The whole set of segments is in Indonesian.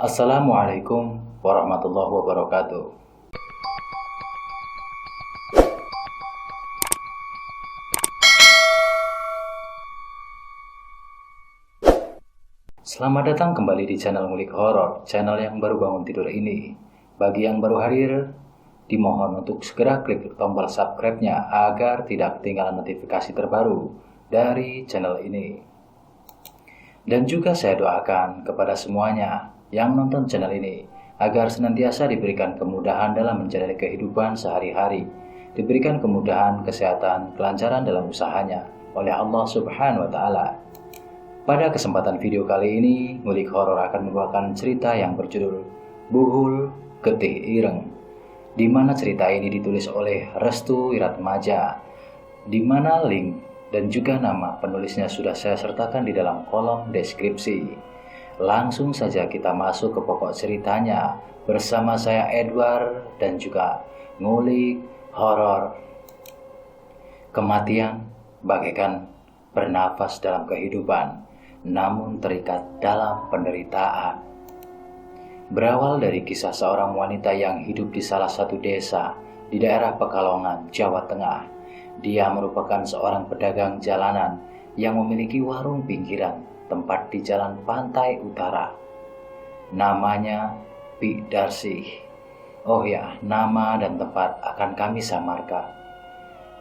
Assalamualaikum warahmatullahi wabarakatuh. Selamat datang kembali di channel Ngulik Horor, channel yang baru bangun tidur ini. Bagi yang baru hadir, dimohon untuk segera klik tombol subscribe-nya agar tidak ketinggalan notifikasi terbaru dari channel ini. Dan juga saya doakan kepada semuanya yang nonton channel ini agar senantiasa diberikan kemudahan dalam menjalani kehidupan sehari-hari, diberikan kemudahan, kesehatan, kelancaran dalam usahanya oleh Allah Subhanahu wa Ta'ala. Pada kesempatan video kali ini, Ngulik Horor akan membawakan cerita yang berjudul Buhul Getih Ireng, di mana cerita ini ditulis oleh Restu Wiratmaja, di mana link dan juga nama penulisnya sudah saya sertakan di dalam kolom deskripsi. Langsung saja kita masuk ke pokok ceritanya bersama saya Edward dan juga Ngulik Horor. Kematian bagaikan bernafas dalam kehidupan, namun terikat dalam penderitaan. Berawal dari kisah seorang wanita yang hidup di salah satu desa di daerah Pekalongan, Jawa Tengah. Dia merupakan seorang pedagang jalanan yang memiliki warung pinggiran tempat di jalan pantai utara. Namanya Bik Darsih. Oh ya, nama dan tempat akan kami samarkan.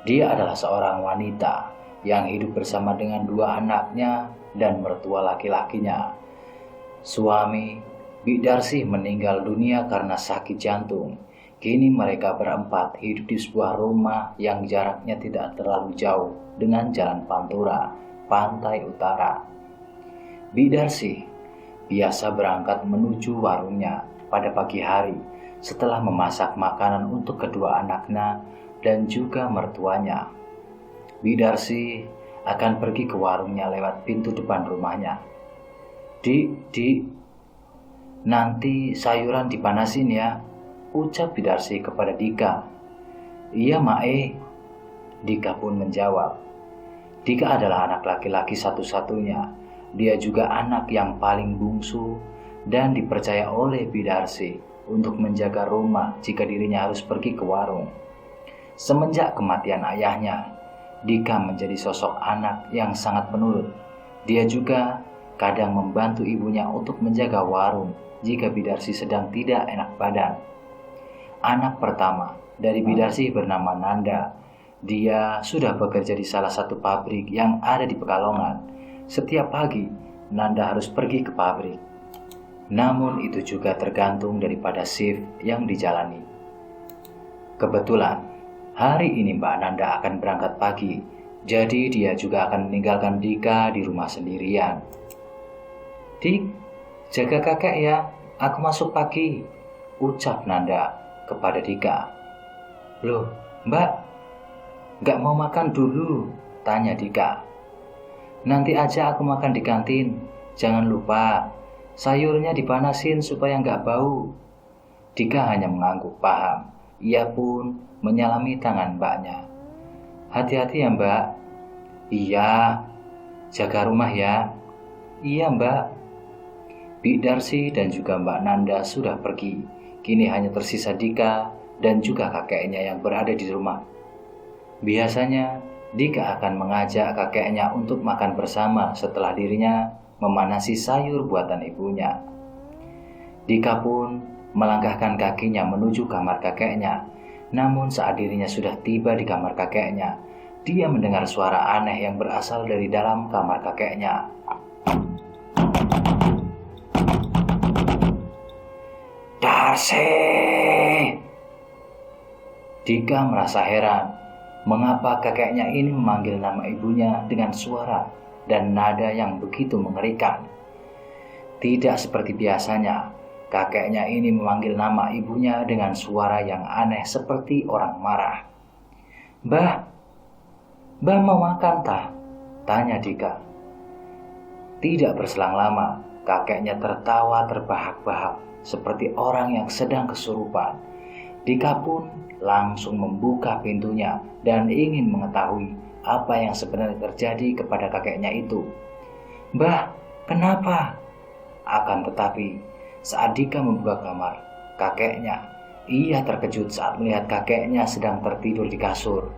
Dia adalah seorang wanita yang hidup bersama dengan dua anaknya dan mertua laki-lakinya. Suami Bik Darsih meninggal dunia karena sakit jantung. Kini mereka berempat hidup di sebuah rumah yang jaraknya tidak terlalu jauh dengan jalan Pantura, pantai utara. Bik Darsih biasa berangkat menuju warungnya pada pagi hari setelah memasak makanan untuk kedua anaknya dan juga mertuanya. Bik Darsih akan pergi ke warungnya lewat pintu depan rumahnya. Dik, nanti sayuran dipanasin ya, ucap Bik Darsih kepada Dika. Iya, Mae. Dika pun menjawab. Dika adalah anak laki-laki satu-satunya. Dia juga anak yang paling bungsu dan dipercaya oleh Bik Darsih untuk menjaga rumah jika dirinya harus pergi ke warung. Semenjak kematian ayahnya, Dika menjadi sosok anak yang sangat penurut. Dia juga kadang membantu ibunya untuk menjaga warung jika Bik Darsih sedang tidak enak badan. Anak pertama dari Bik Darsih bernama Nanda. Dia sudah bekerja di salah satu pabrik yang ada di Pekalongan. Setiap pagi, Nanda harus pergi ke pabrik. Namun itu juga tergantung daripada shift yang dijalani. Kebetulan, hari ini Mbak Nanda akan berangkat pagi, jadi dia juga akan meninggalkan Dika di rumah sendirian. Dik, jaga kakek ya, aku masuk pagi, ucap Nanda kepada Dika. Loh, Mbak, gak mau makan dulu, tanya Dika. Nanti aja aku makan di kantin, jangan lupa, sayurnya dipanasin supaya gak bau. Dika hanya mengangguk paham. Ia pun menyalami tangan mbaknya. Hati-hati ya mbak. Iya, jaga rumah ya. Iya mbak. Bik Darsih dan juga Mbak Nanda sudah pergi. Kini hanya tersisa Dika dan juga kakeknya yang berada di rumah. Biasanya Dika akan mengajak kakeknya untuk makan bersama setelah dirinya memanasi sayur buatan ibunya. Dika pun melangkahkan kakinya menuju kamar kakeknya. Namun saat dirinya sudah tiba di kamar kakeknya, dia mendengar suara aneh yang berasal dari dalam kamar kakeknya. Darsih! Dika merasa heran, mengapa kakeknya ini memanggil nama ibunya dengan suara dan nada yang begitu mengerikan. Tidak seperti biasanya, kakeknya ini memanggil nama ibunya dengan suara yang aneh seperti orang marah. Mbah mau makan tah? Tanya Dika. Tidak berselang lama, kakeknya tertawa terbahak-bahak seperti orang yang sedang kesurupan. Dika pun langsung membuka pintunya dan ingin mengetahui apa yang sebenarnya terjadi kepada kakeknya itu. Mbah, kenapa? Akan tetapi, Saat Dika membuka kamar kakeknya, ia terkejut saat melihat kakeknya sedang tertidur di kasur.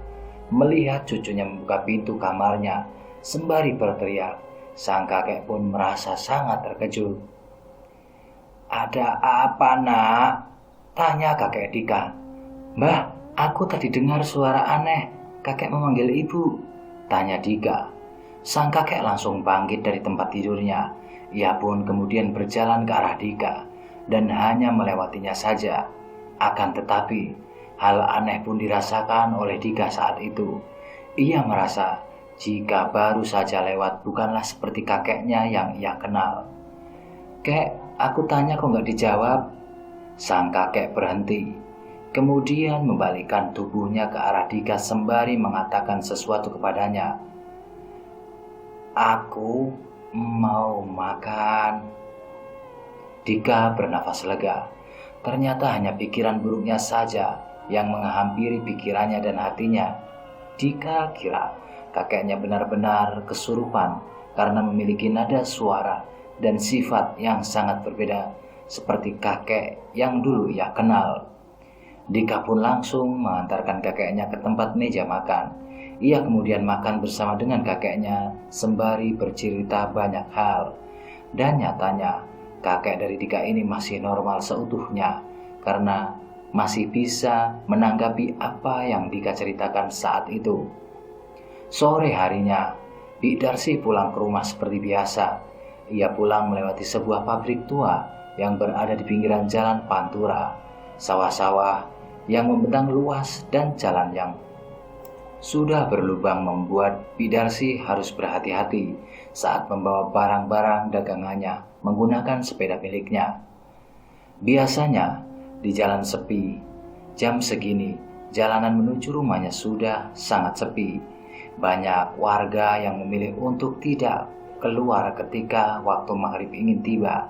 Melihat cucunya membuka pintu kamarnya sembari berteriak, sang kakek pun merasa sangat terkejut. "Ada apa, Nak?" tanya kakek Dika. "Mbah, aku tadi dengar suara aneh, kakek memanggil ibu," tanya Dika. Sang kakek langsung bangkit dari tempat tidurnya. Ia pun kemudian berjalan ke arah Dika dan hanya melewatinya saja. Akan tetapi, hal aneh pun dirasakan oleh Dika saat itu. Ia merasa jika baru saja lewat bukanlah seperti kakeknya yang ia kenal. "Kek, aku tanya kok nggak dijawab?" Sang kakek berhenti, kemudian membalikkan tubuhnya ke arah Dika sembari mengatakan sesuatu kepadanya. "Aku mau makan." Dika bernafas lega. Ternyata hanya pikiran buruknya saja yang menghampiri pikirannya dan hatinya. Dika kira kakeknya benar-benar kesurupan karena memiliki nada suara dan sifat yang sangat berbeda seperti kakek yang dulu ia kenal. Dika pun langsung mengantarkan kakeknya ke tempat meja makan. Ia kemudian makan bersama dengan kakeknya sembari bercerita banyak hal. Dan nyatanya kakek dari Dika ini masih normal seutuhnya karena masih bisa menanggapi apa yang Dika ceritakan saat itu. Sore harinya, Bik Darsi pulang ke rumah seperti biasa. Ia pulang melewati sebuah pabrik tua yang berada di pinggiran jalan Pantura. Sawah-sawah yang membentang luas dan jalan yang sudah berlubang membuat Bik Darsi harus berhati-hati saat membawa barang-barang dagangannya menggunakan sepeda miliknya. Biasanya di jalan sepi, jam segini jalanan menuju rumahnya sudah sangat sepi. Banyak warga yang memilih untuk tidak keluar ketika waktu maghrib ingin tiba.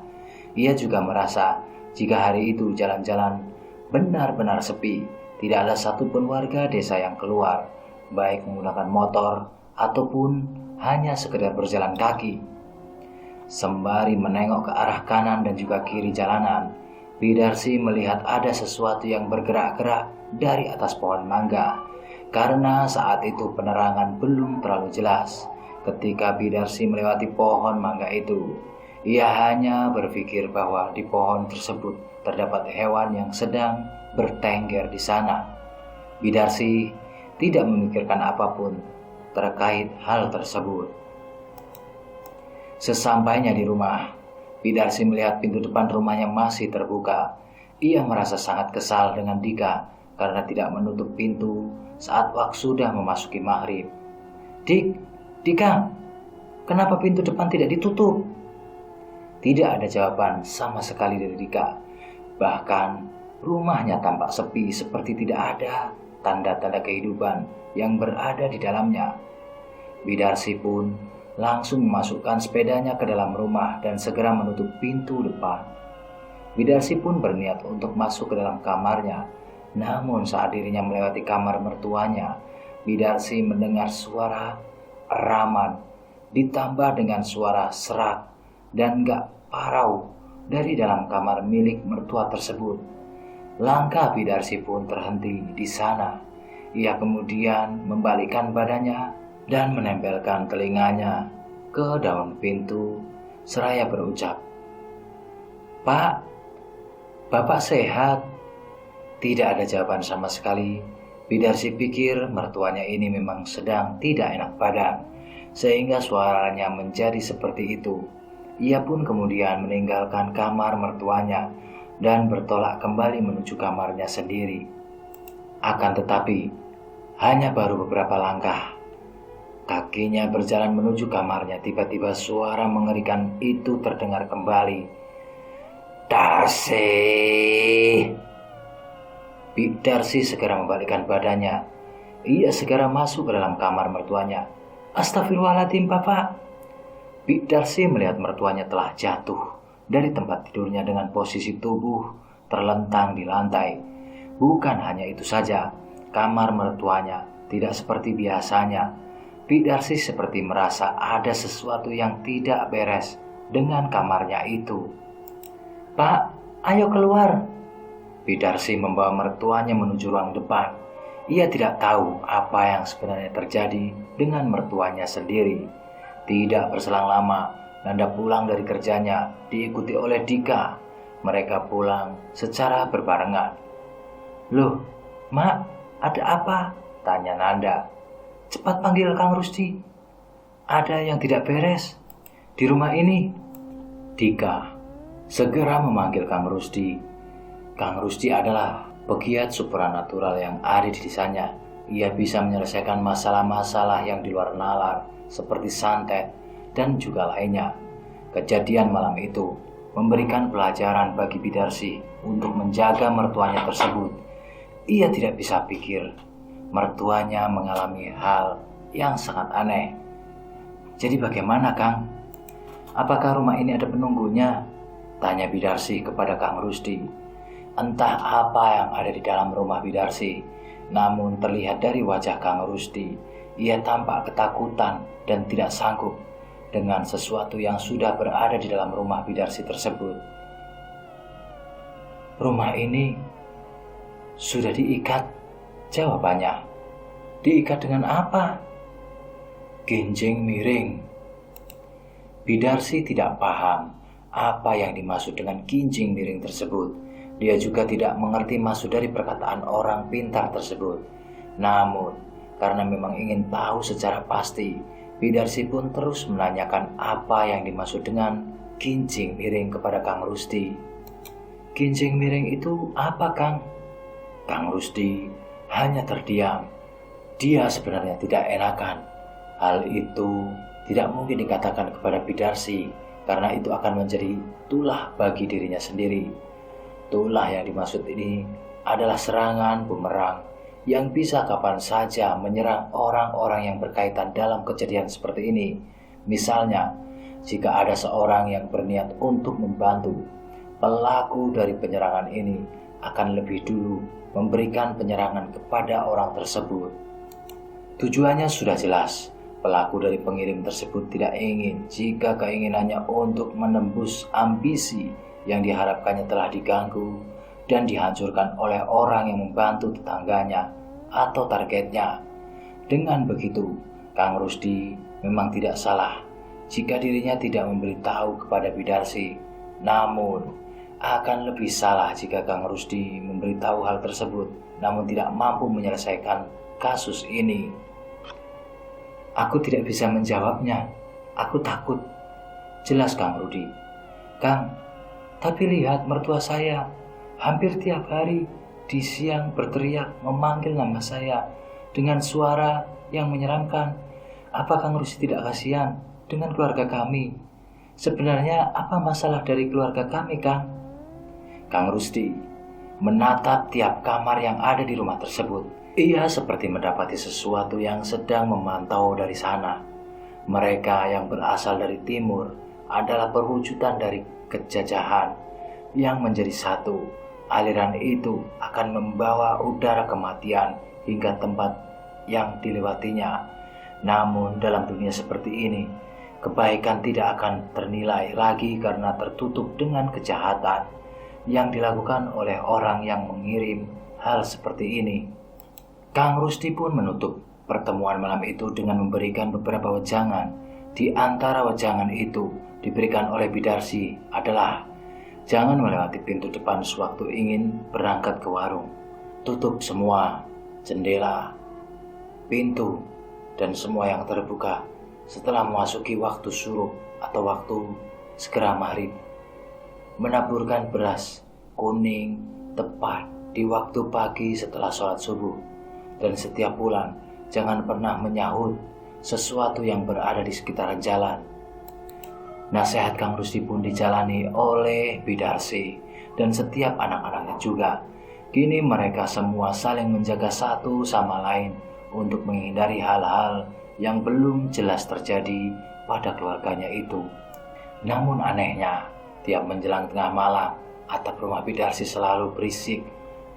Ia juga merasa jika hari itu jalan-jalan benar-benar sepi, tidak ada satupun warga desa yang keluar, baik menggunakan motor ataupun hanya sekedar berjalan kaki. Sembari menengok ke arah kanan dan juga kiri jalanan, Bik Darsi melihat ada sesuatu yang bergerak-gerak dari atas pohon mangga. Karena saat itu penerangan belum terlalu jelas. Ketika Bik Darsi melewati pohon mangga itu, ia hanya berpikir bahwa di pohon tersebut terdapat hewan yang sedang bertengger di sana. Bik Darsi tidak memikirkan apapun terkait hal tersebut. Sesampainya di rumah, Bik Darsi melihat pintu depan rumahnya masih terbuka. Ia merasa sangat kesal dengan Dika karena tidak menutup pintu saat waktu sudah memasuki maghrib. Dika, kenapa pintu depan tidak ditutup?" Tidak ada jawaban sama sekali dari Dika. Bahkan rumahnya tampak sepi seperti tidak ada tanda-tanda kehidupan yang berada di dalamnya. Bik Darsi pun langsung memasukkan sepedanya ke dalam rumah dan segera menutup pintu depan. Bik Darsi pun berniat untuk masuk ke dalam kamarnya. Namun saat dirinya melewati kamar mertuanya, Bik Darsi mendengar suara eraman ditambah dengan suara serak dan gak parau dari dalam kamar milik mertua tersebut. Langkah Bik Darsi pun terhenti di sana. Ia kemudian membalikkan badannya dan menempelkan telinganya ke daun pintu seraya berucap, "Pak, Bapak sehat?" Tidak ada jawaban sama sekali. Bik Darsi pikir mertuanya ini memang sedang tidak enak badan, sehingga suaranya menjadi seperti itu. Ia pun kemudian meninggalkan kamar mertuanya dan bertolak kembali menuju kamarnya sendiri. Akan tetapi, hanya baru beberapa langkah, kakinya berjalan menuju kamarnya, tiba-tiba suara mengerikan itu terdengar kembali. "Darsi!" Bik Darsi segera membalikkan badannya. Ia segera masuk ke dalam kamar mertuanya. "Astagfirullahaladzim, Bapak." Bik Darsi melihat mertuanya telah jatuh dari tempat tidurnya dengan posisi tubuh terlentang di lantai. Bukan hanya itu saja, kamar mertuanya tidak seperti biasanya. Bik Darsi seperti merasa ada sesuatu yang tidak beres dengan kamarnya itu. "Pak, ayo keluar." Bidarsi membawa mertuanya menuju ruang depan. Ia tidak tahu apa yang sebenarnya terjadi dengan mertuanya sendiri. Tidak berselang lama, Nanda pulang dari kerjanya diikuti oleh Dika. Mereka pulang secara berbarengan. "Loh, Mak, ada apa?" tanya Nanda. "Cepat panggil Kang Rusdi. Ada yang tidak beres di rumah ini." Dika segera memanggil Kang Rusdi. Kang Rusdi adalah pegiat supranatural yang ada di desanya. Ia bisa menyelesaikan masalah-masalah yang di luar nalar, seperti santet dan juga lainnya. Kejadian malam itu memberikan pelajaran bagi Bidarsi untuk menjaga mertuanya tersebut. Ia tidak bisa pikir mertuanya mengalami hal yang sangat aneh. "Jadi bagaimana, Kang? Apakah rumah ini ada penunggunya?" tanya Bidarsi kepada Kang Rusdi. Entah apa yang ada di dalam rumah Bidarsi, namun terlihat dari wajah Kang Rusdi, ia tampak ketakutan dan tidak sanggup dengan sesuatu yang sudah berada di dalam rumah Bidarsi tersebut. "Rumah ini sudah diikat," jawabannya. "Diikat dengan apa?" "Ginjing miring." Bidarsi tidak paham apa yang dimaksud dengan ginjing miring tersebut. Dia juga tidak mengerti maksud dari perkataan orang pintar tersebut. Namun, karena memang ingin tahu secara pasti, Bidarsi pun terus menanyakan apa yang dimaksud dengan ginjing miring kepada Kang Rusdi. "Ginjing miring itu apa, Kang?" Kang Rusdi hanya terdiam. Dia sebenarnya tidak enakan. Hal itu tidak mungkin dikatakan kepada Bidarsi, karena itu akan menjadi tulah bagi dirinya sendiri. Tulah yang dimaksud ini adalah serangan bumerang yang bisa kapan saja menyerang orang-orang yang berkaitan dalam kejadian seperti ini. Misalnya, jika ada seorang yang berniat untuk membantu, pelaku dari penyerangan ini akan lebih dulu memberikan penyerangan kepada orang tersebut. Tujuannya sudah jelas. Pelaku dari pengirim tersebut tidak ingin jika keinginannya untuk menembus ambisi yang diharapkannya telah diganggu dan dihancurkan oleh orang yang membantu tetangganya atau targetnya. Dengan begitu, Kang Rusdi memang tidak salah jika dirinya tidak memberitahu kepada Bidarsi. Namun, akan lebih salah jika Kang Rusdi memberitahu hal tersebut namun tidak mampu menyelesaikan kasus ini. "Aku tidak bisa menjawabnya. Aku takut." "Jelas, Kang Rudi." "Kang, tapi lihat mertua saya, hampir tiap hari di siang berteriak memanggil nama saya dengan suara yang menyeramkan. Apa Kang Rusdi tidak kasihan dengan keluarga kami? Sebenarnya apa masalah dari keluarga kami, Kang?" Kang Rusdi menatap tiap kamar yang ada di rumah tersebut. Ia seperti mendapati sesuatu yang sedang memantau dari sana. Mereka yang berasal dari timur adalah perwujudan dari kejajahan yang menjadi satu. Aliran itu akan membawa udara kematian hingga tempat yang dilewatinya. Namun dalam dunia seperti ini, kebaikan tidak akan ternilai lagi karena tertutup dengan kejahatan yang dilakukan oleh orang yang mengirim hal seperti ini. Kang Rusdi pun menutup pertemuan malam itu dengan memberikan beberapa wejangan. Di antara wejangan itu diberikan oleh Bidarsi adalah, "Jangan melewati pintu depan sewaktu ingin berangkat ke warung. Tutup semua jendela, pintu, dan semua yang terbuka setelah memasuki waktu syuruk atau waktu segera maghrib. Menaburkan beras kuning tepat di waktu pagi setelah sholat subuh. Dan setiap bulan jangan pernah menyahut sesuatu yang berada di sekitaran jalan." Nasihat Kang Rusdi pun dijalani oleh Bidarsi dan setiap anak-anaknya juga. Kini mereka semua saling menjaga satu sama lain untuk menghindari hal-hal yang belum jelas terjadi pada keluarganya itu. Namun anehnya, tiap menjelang tengah malam, atap rumah Bidarsi selalu berisik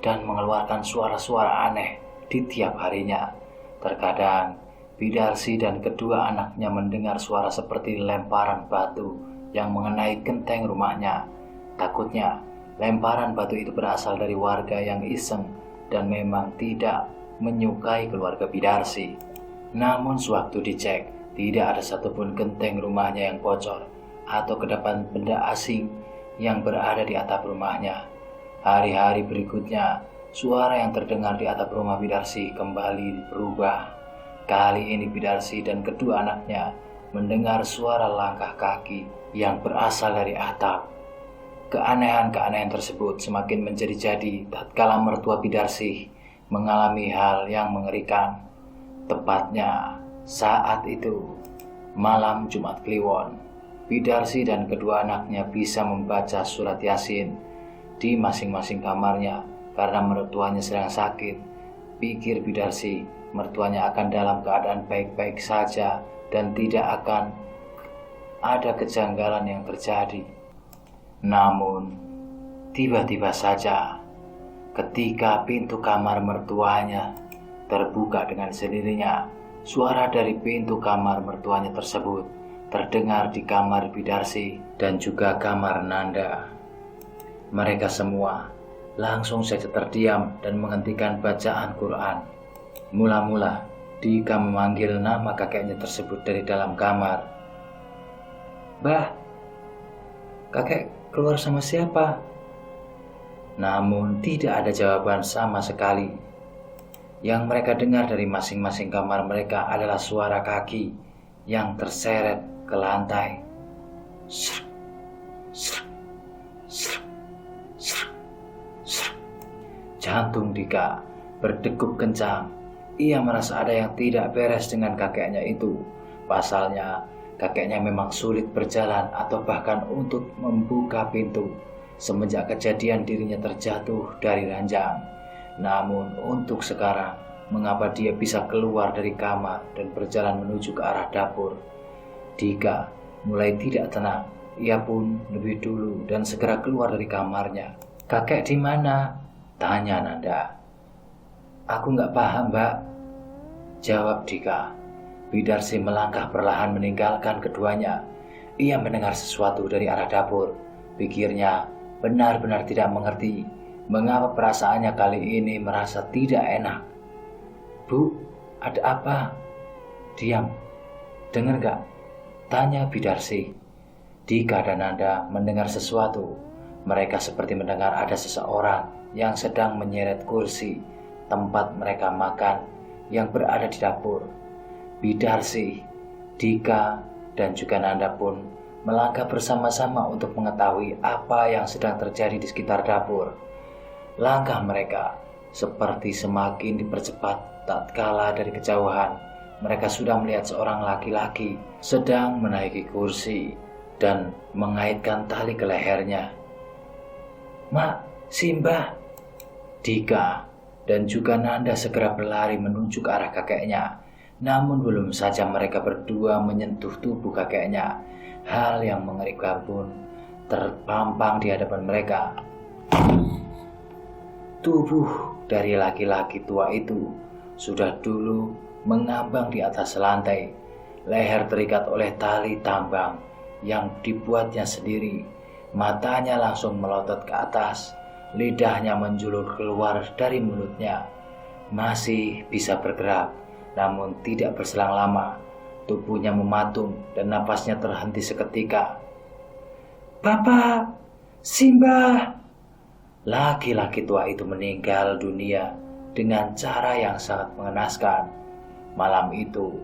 dan mengeluarkan suara-suara aneh di tiap harinya. Terkadang Bidarsi dan kedua anaknya mendengar suara seperti lemparan batu yang mengenai genteng rumahnya. Takutnya lemparan batu itu berasal dari warga yang iseng dan memang tidak menyukai keluarga Bidarsi. Namun sewaktu dicek, tidak ada satupun genteng rumahnya yang bocor atau kedapan benda asing yang berada di atap rumahnya. Hari-hari berikutnya, suara yang terdengar di atap rumah Bidarsi kembali berubah. Kali ini Bidarsi dan kedua anaknya mendengar suara langkah kaki yang berasal dari atap. Keanehan-keanehan tersebut semakin menjadi-jadi tatkala mertua Bidarsi mengalami hal yang mengerikan. Tepatnya saat itu, malam Jumat Kliwon, Bidarsi dan kedua anaknya bisa membaca surat Yasin di masing-masing kamarnya karena mertuanya sedang sakit. Pikir Bidarsi, mertuanya akan dalam keadaan baik-baik saja dan tidak akan ada kejanggalan yang terjadi. Namun, tiba-tiba saja ketika pintu kamar mertuanya terbuka dengan sendirinya, suara dari pintu kamar mertuanya tersebut terdengar di kamar Bidarsi dan juga kamar Nanda. Mereka semua langsung saja terdiam dan menghentikan bacaan Quran. Mula-mula, Dika memanggil nama kakeknya tersebut dari dalam kamar. "Bah, kakek keluar sama siapa?" Namun tidak ada jawaban sama sekali. Yang mereka dengar dari masing-masing kamar mereka adalah suara kaki yang terseret ke lantai. Srek, srek, srek, srek, srek. Jantung Dika berdegup kencang. Ia merasa ada yang tidak beres dengan kakeknya itu. Pasalnya, kakeknya memang sulit berjalan atau bahkan untuk membuka pintu semenjak kejadian dirinya terjatuh dari ranjang. Namun untuk sekarang, mengapa dia bisa keluar dari kamar dan berjalan menuju ke arah dapur? Dika mulai tidak tenang. Ia pun lebih dulu dan segera keluar dari kamarnya. "Kakek di mana?" tanya Nanda. "Aku nggak paham, Mbak," jawab Dika. Bidarsi melangkah perlahan meninggalkan keduanya. Ia mendengar sesuatu dari arah dapur. Pikirnya benar-benar tidak mengerti mengapa perasaannya kali ini merasa tidak enak. "Bu, ada apa?" "Diam, dengar gak?" tanya Bidarsi. Dika dan Nanda mendengar sesuatu. Mereka seperti mendengar ada seseorang yang sedang menyeret kursi tempat mereka makan yang berada di dapur. Bidarsi, Dika, dan juga Nanda pun melangkah bersama-sama untuk mengetahui apa yang sedang terjadi di sekitar dapur. Langkah mereka seperti semakin dipercepat tatkala dari kejauhan mereka sudah melihat seorang laki-laki sedang menaiki kursi dan mengaitkan tali ke lehernya. "Mak, Simbah!" Dika dan juga Nanda segera berlari menuju ke arah kakeknya. Namun belum saja mereka berdua menyentuh tubuh kakeknya, hal yang mengerikan pun terpampang di hadapan mereka. Tubuh dari laki-laki tua itu sudah dulu mengambang di atas lantai. Leher terikat oleh tali tambang yang dibuatnya sendiri. Matanya langsung melotot ke atas. Lidahnya menjulur keluar dari mulutnya. Masih bisa bergerak, namun tidak berselang lama. Tubuhnya mematung dan napasnya terhenti seketika. "Bapak, Simbah!" Laki-laki tua itu meninggal dunia dengan cara yang sangat mengenaskan. Malam itu,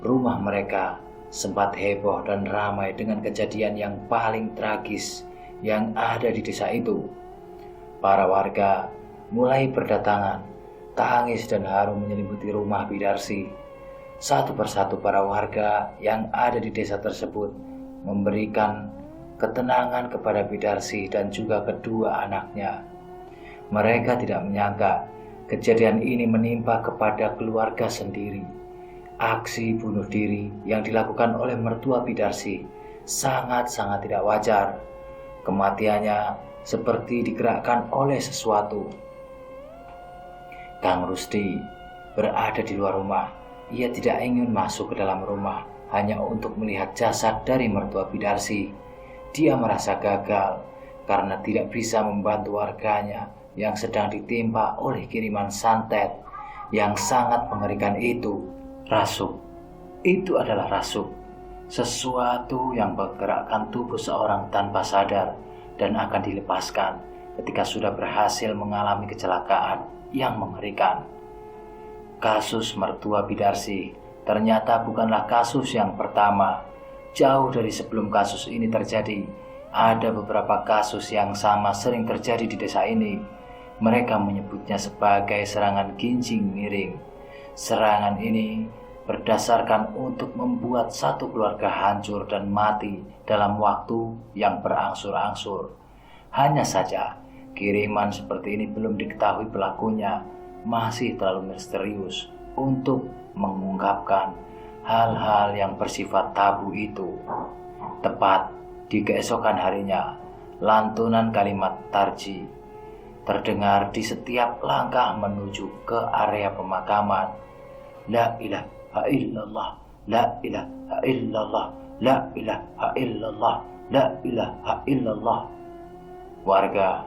rumah mereka sempat heboh dan ramai dengan kejadian yang paling tragis yang ada di desa itu. Para warga mulai berdatangan, tangis dan haru menyelimuti rumah Bidarsi. Satu persatu para warga yang ada di desa tersebut memberikan ketenangan kepada Bidarsi dan juga kedua anaknya. Mereka tidak menyangka kejadian ini menimpa kepada keluarga sendiri. Aksi bunuh diri yang dilakukan oleh mertua Bidarsi sangat-sangat tidak wajar. Kematiannya seperti digerakkan oleh sesuatu. Kang Rusdi berada di luar rumah. Ia tidak ingin masuk ke dalam rumah hanya untuk melihat jasad dari mertua Bidarsi. Dia merasa gagal karena tidak bisa membantu warganya yang sedang ditimpa oleh kiriman santet yang sangat mengerikan itu. Rasuk. Itu adalah rasuk. Sesuatu yang menggerakkan tubuh seorang tanpa sadar dan akan dilepaskan ketika sudah berhasil mengalami kecelakaan yang mengerikan. Kasus mertua Bidarsih ternyata bukanlah kasus yang pertama. Jauh dari sebelum kasus ini terjadi, ada beberapa kasus yang sama sering terjadi di desa ini. Mereka menyebutnya sebagai serangan ginjing miring. Serangan ini berdasarkan untuk membuat satu keluarga hancur dan mati dalam waktu yang berangsur-angsur. Hanya saja, kiriman seperti ini belum diketahui pelakunya, masih terlalu misterius untuk mengungkapkan hal-hal yang bersifat tabu itu. Tepat di keesokan harinya, lantunan kalimat tarji terdengar di setiap langkah menuju ke area pemakaman. La ilaha illallah, la ilaha illallah, la ilaha illallah, la ilaha illallah. Warga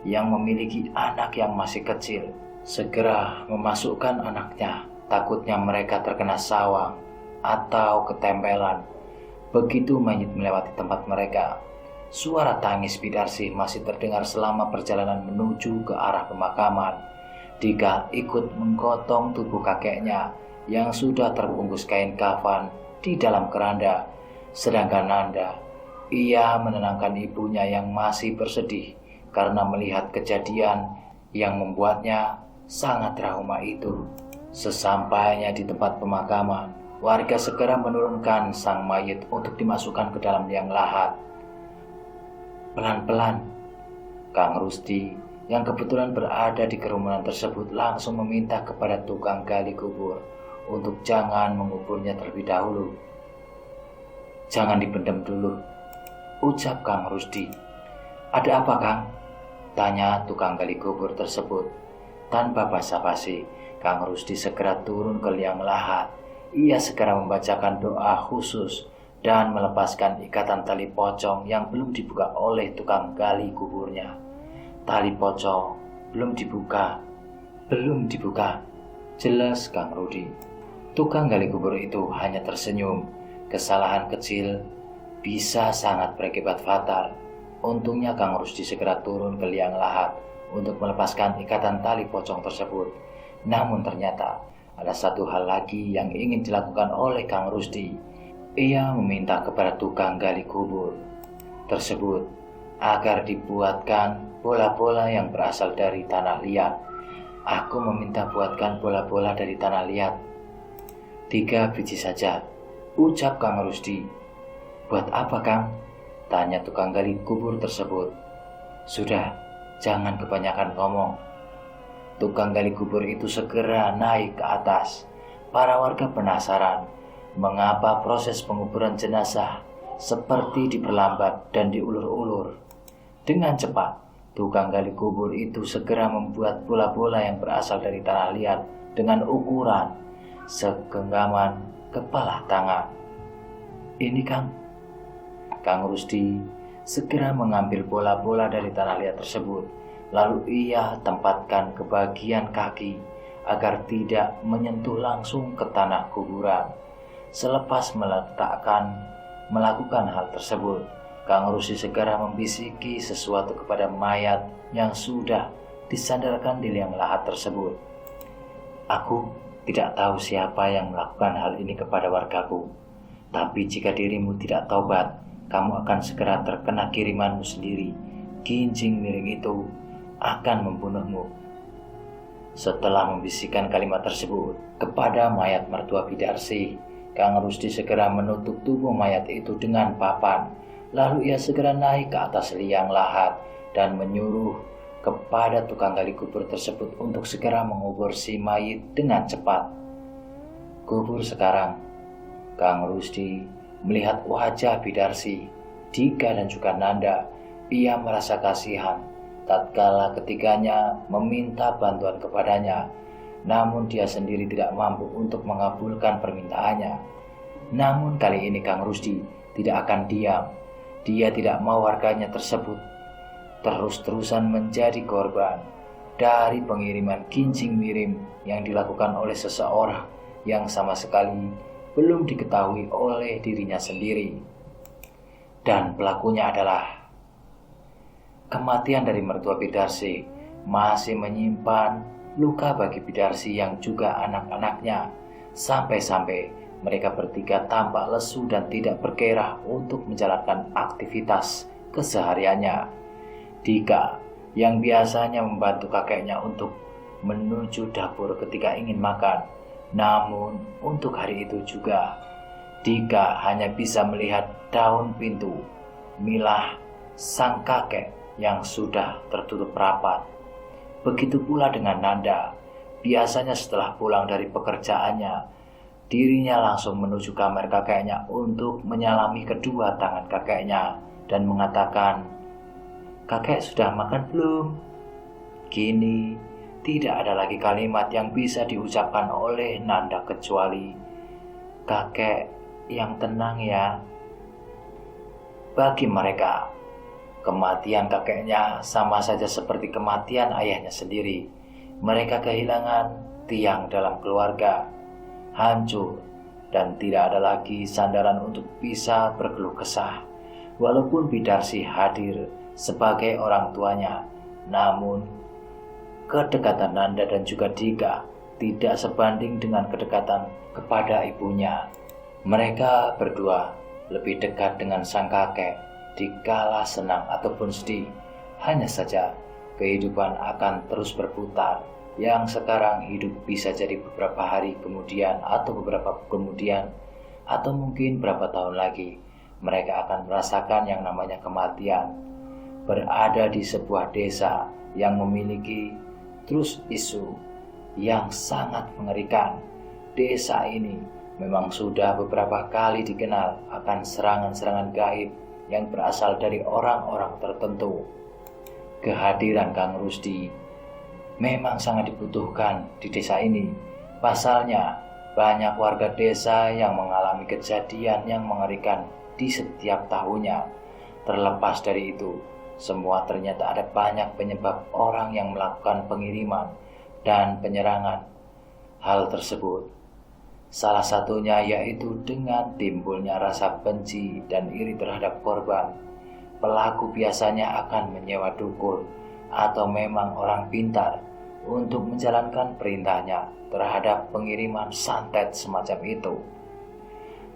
yang memiliki anak yang masih kecil segera memasukkan anaknya, takutnya mereka terkena sawang atau ketempelan. Begitu mayit melewati tempat mereka, suara tangis Bidarsih masih terdengar selama perjalanan menuju ke arah pemakaman. Dika ikut menggotong tubuh kakeknya yang sudah terbungkus kain kafan di dalam keranda. Sedangkan Nanda, ia menenangkan ibunya yang masih bersedih karena melihat kejadian yang membuatnya sangat trauma itu. Sesampainya di tempat pemakaman, warga segera menurunkan sang mayit untuk dimasukkan ke dalam liang lahat. Pelan-pelan, Kang Rusdi yang kebetulan berada di kerumunan tersebut langsung meminta kepada tukang gali kubur untuk jangan menguburnya terlebih dahulu. Jangan dipendam dulu, ucap Kang Rusdi. Ada apa, Kang? Tanya tukang gali kubur tersebut. Tanpa basa-basi, Kang Rusdi segera turun ke liang lahat. Ia segera membacakan doa khusus dan melepaskan ikatan tali pocong yang belum dibuka oleh tukang gali kuburnya. Tali pocong belum dibuka. Jelas Kang Rudi. Tukang gali kubur itu hanya tersenyum. Kesalahan kecil bisa sangat berakibat fatal. Untungnya Kang Rusdi segera turun ke liang lahat untuk melepaskan ikatan tali pocong tersebut. Namun ternyata ada satu hal lagi yang ingin dilakukan oleh Kang Rusdi. Ia meminta kepada tukang gali kubur tersebut agar dibuatkan bola-bola yang berasal dari tanah liat. Aku meminta buatkan bola-bola dari tanah liat. 3 biji saja, ucap Kang Rusdi. Buat apa, Kang? Tanya tukang gali kubur tersebut. Sudah, jangan kebanyakan ngomong. Tukang gali kubur itu segera naik ke atas. Para warga penasaran mengapa proses penguburan jenazah seperti diperlambat dan diulur-ulur. Dengan cepat, tukang gali kubur itu segera membuat bola-bola yang berasal dari tanah liat dengan ukuran segenggaman kepala tangan. Ini, Kang. Kang Rusdi segera mengambil bola-bola dari tanah liat tersebut. Lalu ia tempatkan ke bagian kaki agar tidak menyentuh langsung ke tanah kuburan. Selepas melakukan hal tersebut, Kang Rusdi segera membisiki sesuatu kepada mayat yang sudah disandarkan di liang lahat tersebut. Aku tidak tahu siapa yang melakukan hal ini kepada wargaku. Tapi jika dirimu tidak taubat, kamu akan segera terkena kirimanmu sendiri. Ginjing miring itu akan membunuhmu. Setelah membisikkan kalimat tersebut kepada mayat mertua Bidarsih, Kang Rusdi segera menutup tubuh mayat itu dengan papan. Lalu ia segera naik ke atas liang lahat dan menyuruh kepada tukang gali kubur tersebut untuk segera mengubur si mayit dengan cepat. Kubur sekarang. Kang Rusdi melihat wajah Bidarsih, Dika dan juga Nanda. Ia merasa kasihan tatkala ketiganya meminta bantuan kepadanya, namun dia sendiri tidak mampu untuk mengabulkan permintaannya. Namun kali ini Kang Rusdi tidak akan diam. Dia tidak mau warganya tersebut terus-terusan menjadi korban dari pengiriman kincing miring yang dilakukan oleh seseorang yang sama sekali belum diketahui oleh dirinya sendiri. Dan pelakunya adalah kematian dari mertua Bidarsi masih menyimpan luka bagi Bidarsi yang juga anak-anaknya, sampai-sampai mereka bertiga tampak lesu dan tidak bergairah untuk menjalankan aktivitas kesehariannya. Dika yang biasanya membantu kakeknya untuk menuju dapur ketika ingin makan, namun untuk hari itu juga Dika hanya bisa melihat daun pintu milah sang kakek yang sudah tertutup rapat. Begitu pula dengan Nanda. Biasanya setelah pulang dari pekerjaannya, dirinya langsung menuju kamar kakeknya untuk menyalami kedua tangan kakeknya dan mengatakan, "Kakek sudah makan belum?" Kini tidak ada lagi kalimat yang bisa diucapkan oleh Nanda kecuali, "Kakek yang tenang ya." Bagi mereka, kematian kakeknya sama saja seperti kematian ayahnya sendiri. Mereka kehilangan tiang dalam keluarga, hancur, dan tidak ada lagi sandaran untuk bisa berkeluh kesah. Walaupun Bidarsi hadir sebagai orang tuanya, namun kedekatan Nanda dan juga Dika tidak sebanding dengan kedekatan kepada ibunya. Mereka berdua lebih dekat dengan sang kakek dikala senang ataupun sedih. Hanya saja kehidupan akan terus berputar. Yang sekarang hidup bisa jadi beberapa hari kemudian atau beberapa kemudian atau mungkin berapa tahun lagi mereka akan merasakan yang namanya kematian. Berada di sebuah desa yang memiliki trust issue yang sangat mengerikan. Desa ini memang sudah beberapa kali dikenal akan serangan-serangan gaib yang berasal dari orang-orang tertentu. Kehadiran Kang Rusdi memang sangat dibutuhkan di desa ini. Pasalnya, banyak warga desa yang mengalami kejadian yang mengerikan di setiap tahunnya. Terlepas dari itu, semua ternyata ada banyak penyebab orang yang melakukan pengiriman dan penyerangan. Hal tersebut salah satunya yaitu dengan timbulnya rasa benci dan iri terhadap korban. Pelaku biasanya akan menyewa dukun atau memang orang pintar untuk menjalankan perintahnya terhadap pengiriman santet semacam itu.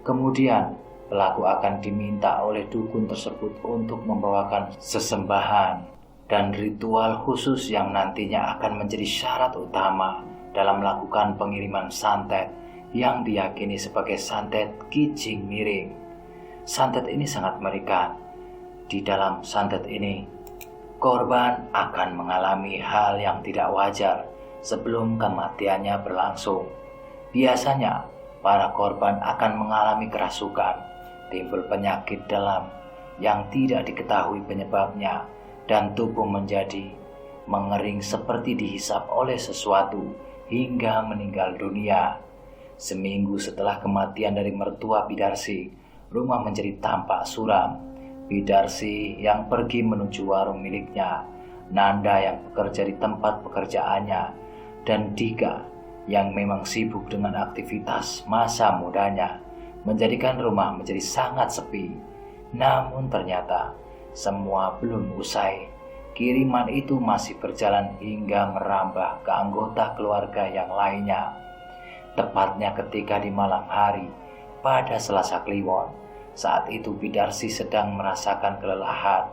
Kemudian pelaku akan diminta oleh dukun tersebut untuk membawakan sesembahan dan ritual khusus yang nantinya akan menjadi syarat utama dalam melakukan pengiriman santet yang diyakini sebagai santet kincing miring. Santet ini sangat mengerikan. Di dalam santet ini, korban akan mengalami hal yang tidak wajar sebelum kematiannya berlangsung. Biasanya, para korban akan mengalami kerasukan, timbul penyakit dalam yang tidak diketahui penyebabnya, dan tubuh menjadi mengering seperti dihisap oleh sesuatu hingga meninggal dunia. Seminggu setelah kematian dari mertua Bidarsi, rumah menjadi tampak suram. Bidarsi yang pergi menuju warung miliknya, Nanda yang bekerja di tempat pekerjaannya, dan Dika yang memang sibuk dengan aktivitas masa mudanya, menjadikan rumah menjadi sangat sepi. Namun ternyata semua belum usai. Kiriman itu masih berjalan hingga merambah ke anggota keluarga yang lainnya. Tepatnya ketika di malam hari pada Selasa Kliwon, saat itu Bidarsi sedang merasakan kelelahan.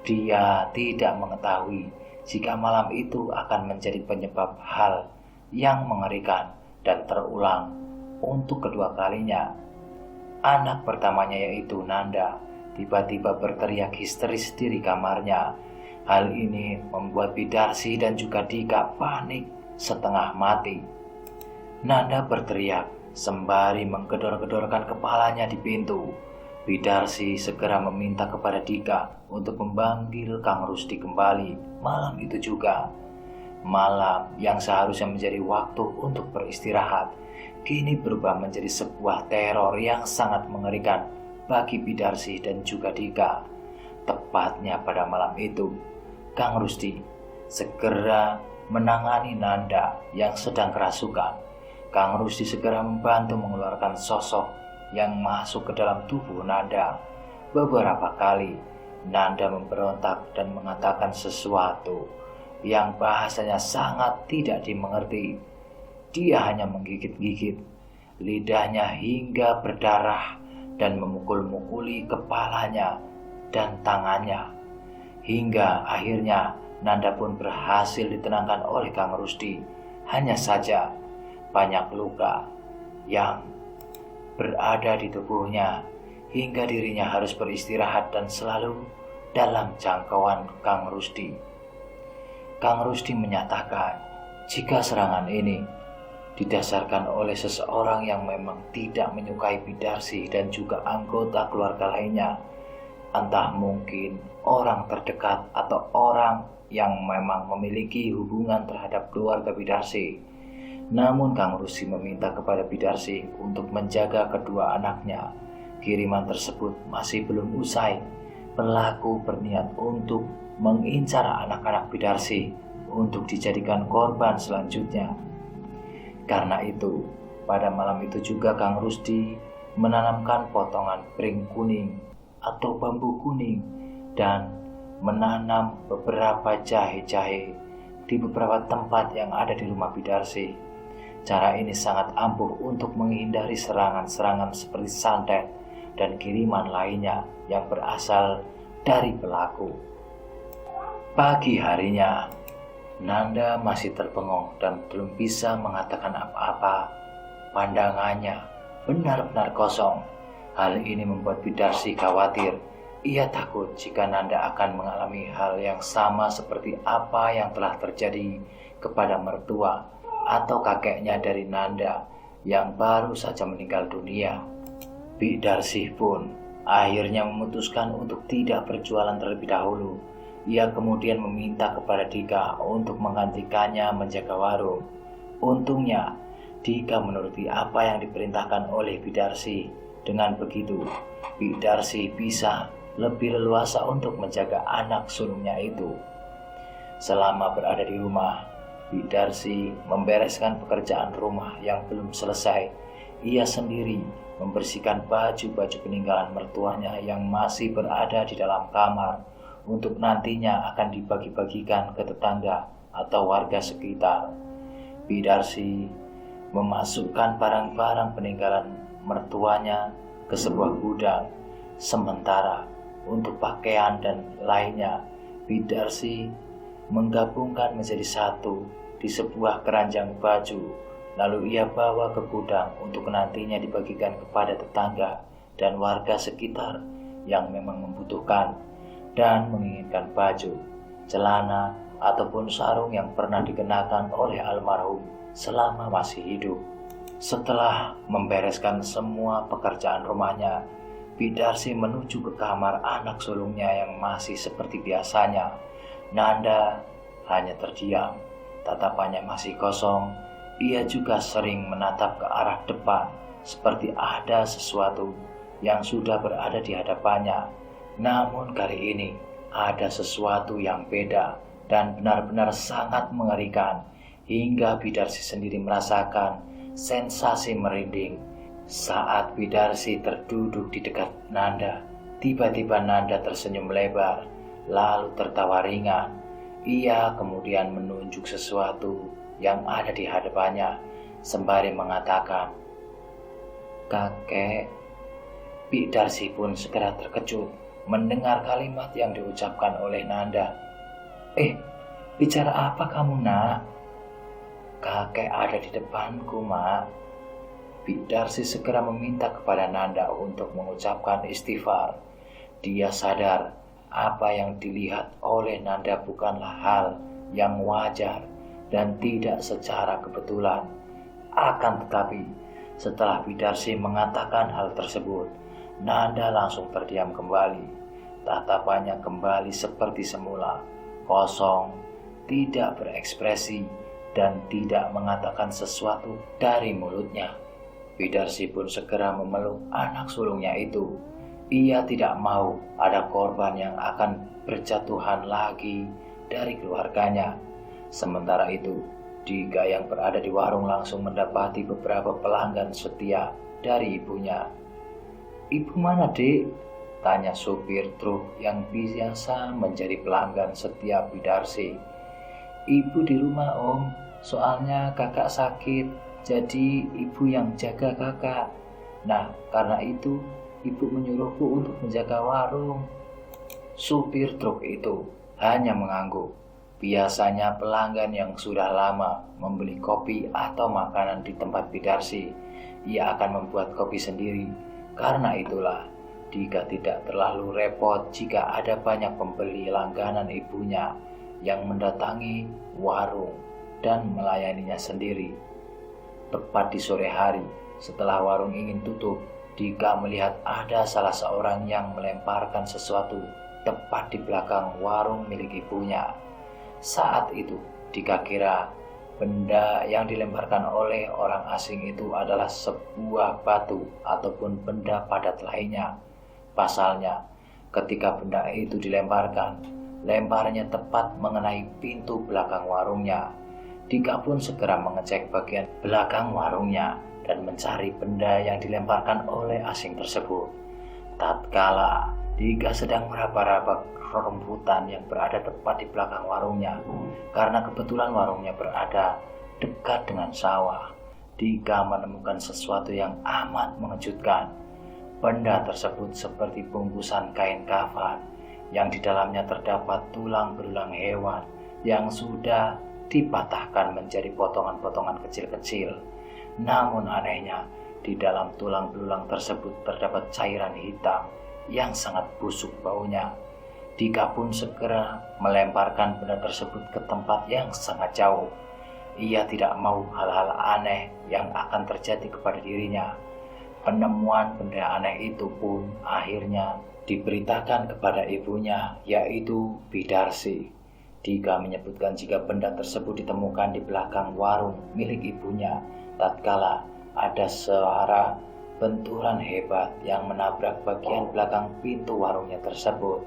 Dia tidak mengetahui jika malam itu akan menjadi penyebab hal yang mengerikan dan terulang untuk kedua kalinya. Anak pertamanya yaitu Nanda tiba-tiba berteriak histeris di kamarnya. Hal ini membuat Bidarsi dan juga Dika panik setengah mati. Nanda berteriak sembari menggedor-gedorkan kepalanya di pintu. Bidarsi segera meminta kepada Dika untuk memanggil Kang Rusdi kembali malam itu juga. Malam yang seharusnya menjadi waktu untuk beristirahat, kini berubah menjadi sebuah teror yang sangat mengerikan bagi Bidarsi dan juga Dika. Tepatnya pada malam itu, Kang Rusdi segera menangani Nanda yang sedang kerasukan. Kang Rusdi segera membantu mengeluarkan sosok yang masuk ke dalam tubuh Nanda. Beberapa kali Nanda memberontak dan mengatakan sesuatu yang bahasanya sangat tidak dimengerti. Dia hanya menggigit-gigit lidahnya hingga berdarah dan memukul-mukuli kepalanya dan tangannya. Hingga akhirnya Nanda pun berhasil ditenangkan oleh Kang Rusdi. Hanya saja banyak luka yang berada di tubuhnya hingga dirinya harus beristirahat dan selalu dalam jangkauan Kang Rusdi. Kang Rusdi menyatakan jika serangan ini didasarkan oleh seseorang yang memang tidak menyukai Bidarsi dan juga anggota keluarga lainnya, entah mungkin orang terdekat atau orang yang memang memiliki hubungan terhadap keluarga Bidarsi. Namun Kang Rusdi meminta kepada Bidarsi untuk menjaga kedua anaknya. Kiriman tersebut masih belum usai. Pelaku berniat untuk mengincar anak-anak Bidarsi untuk dijadikan korban selanjutnya. Karena itu, pada malam itu juga Kang Rusdi menanamkan potongan pring kuning atau bambu kuning dan menanam beberapa jahe-jahe di beberapa tempat yang ada di rumah Bidarsi. Cara ini sangat ampuh untuk menghindari serangan-serangan seperti santet dan kiriman lainnya yang berasal dari pelaku. Pagi harinya, Nanda masih terbengong dan belum bisa mengatakan apa-apa. Pandangannya benar-benar kosong. Hal ini membuat Bidarsi khawatir. Ia takut jika Nanda akan mengalami hal yang sama seperti apa yang telah terjadi kepada mertua atau kakeknya dari Nanda yang baru saja meninggal dunia. Bidarsi pun akhirnya memutuskan untuk tidak berjualan terlebih dahulu. Ia kemudian meminta kepada Dika untuk menggantikannya menjaga warung. Untungnya, Dika menuruti apa yang diperintahkan oleh Bidarsi. Dengan begitu, Bidarsi bisa lebih leluasa untuk menjaga anak sulungnya itu. Selama berada di rumah, Bidarsi membereskan pekerjaan rumah yang belum selesai. Ia sendiri membersihkan baju-baju peninggalan mertuanya yang masih berada di dalam kamar untuk nantinya akan dibagi-bagikan ke tetangga atau warga sekitar. Bidarsi memasukkan barang-barang peninggalan mertuanya ke sebuah gudang. Sementara untuk pakaian dan lainnya, Bidarsi menggabungkan menjadi satu di sebuah keranjang baju. Lalu ia bawa ke gudang untuk nantinya dibagikan kepada tetangga dan warga sekitar yang memang membutuhkan dan menginginkan baju, celana, ataupun sarung yang pernah dikenakan oleh almarhum selama masih hidup. Setelah membereskan semua pekerjaan rumahnya, Bidarsi menuju ke kamar anak sulungnya yang masih seperti biasanya. Nanda hanya terdiam, tatapannya masih kosong. Ia juga sering menatap ke arah depan, seperti ada sesuatu yang sudah berada di hadapannya. Namun kali ini ada sesuatu yang beda dan benar-benar sangat mengerikan, hingga Bidarsi sendiri merasakan sensasi merinding. Saat Bidarsi terduduk di dekat Nanda, tiba-tiba Nanda tersenyum lebar, lalu tertawa ringan. Ia kemudian menunjuk sesuatu yang ada di hadapannya, sembari mengatakan, "Kakek." Bidarsi pun segera terkejut mendengar kalimat yang diucapkan oleh Nanda. Bicara apa kamu, nak?" "Kakek ada di depanku, Mak." Bidarsi segera meminta kepada Nanda untuk mengucapkan istighfar. Dia sadar apa yang dilihat oleh Nanda bukanlah hal yang wajar dan tidak secara kebetulan. Akan tetapi, setelah Bidarsi mengatakan hal tersebut, Nanda langsung terdiam kembali. Tatapannya kembali seperti semula, kosong, tidak berekspresi, dan tidak mengatakan sesuatu dari mulutnya. Bidarsi pun segera memeluk anak sulungnya itu. Ia tidak mau ada korban yang akan berjatuhan lagi dari keluarganya. Sementara itu, Dika yang berada di warung langsung mendapati beberapa pelanggan setia dari ibunya. "Ibu mana, Dek?" tanya supir truk yang biasa menjadi pelanggan setiap Bidarsi. "Ibu di rumah, Om. Soalnya kakak sakit, jadi ibu yang jaga kakak. Nah, karena itu ibu menyuruhku untuk menjaga warung." Supir truk itu hanya mengangguk. Biasanya pelanggan yang sudah lama membeli kopi atau makanan di tempat Bidarsi, ia akan membuat kopi sendiri. Karena itulah, Dika tidak terlalu repot jika ada banyak pembeli langganan ibunya yang mendatangi warung dan melayaninya sendiri. Tepat di sore hari, setelah warung ingin tutup, Dika melihat ada salah seorang yang melemparkan sesuatu tepat di belakang warung milik ibunya. Saat itu, Dika kira benda yang dilemparkan oleh orang asing itu adalah sebuah batu ataupun benda padat lainnya. Pasalnya, ketika benda itu dilemparkan, lemparnya tepat mengenai pintu belakang warungnya. Dika pun segera mengecek bagian belakang warungnya dan mencari benda yang dilemparkan oleh asing tersebut. Tatkala Dika sedang meraba-raba rambutan yang berada tepat di belakang warungnya, karena kebetulan warungnya berada dekat dengan sawah, Dika menemukan sesuatu yang amat mengejutkan. Benda tersebut seperti bungkusan kain kafan yang di dalamnya terdapat tulang belulang hewan yang sudah dipatahkan menjadi potongan-potongan kecil-kecil. Namun anehnya, di dalam tulang belulang tersebut terdapat cairan hitam yang sangat busuk baunya. Dika pun segera melemparkan benda tersebut ke tempat yang sangat jauh. Ia tidak mau hal-hal aneh yang akan terjadi kepada dirinya. Penemuan benda aneh itu pun akhirnya diberitakan kepada ibunya, yaitu Bidarsi. Dika menyebutkan jika benda tersebut ditemukan di belakang warung milik ibunya tatkala ada suara benturan hebat yang menabrak bagian belakang pintu warungnya tersebut.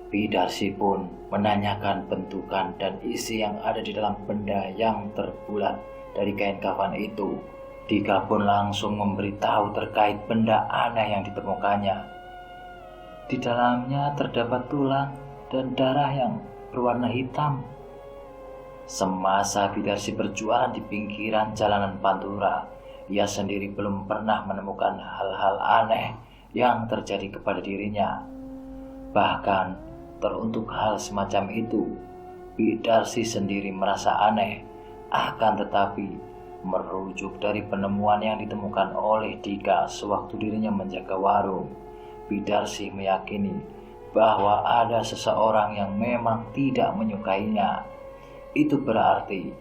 Bidarsi pun menanyakan bentukan dan isi yang ada di dalam benda yang terbulat dari kain kafan itu. Dika pun langsung memberitahu terkait benda aneh yang ditemukannya. Di dalamnya terdapat tulang dan darah yang berwarna hitam. Semasa Bidarsi berjualan di pinggiran jalanan Pantura, ia sendiri belum pernah menemukan hal-hal aneh yang terjadi kepada dirinya. Bahkan teruntuk hal semacam itu, Bidarsi sendiri merasa aneh. Akan tetapi, merujuk dari penemuan yang ditemukan oleh Dika sewaktu dirinya menjaga warung, Bidarsi meyakini bahwa ada seseorang yang memang tidak menyukainya. Itu berarti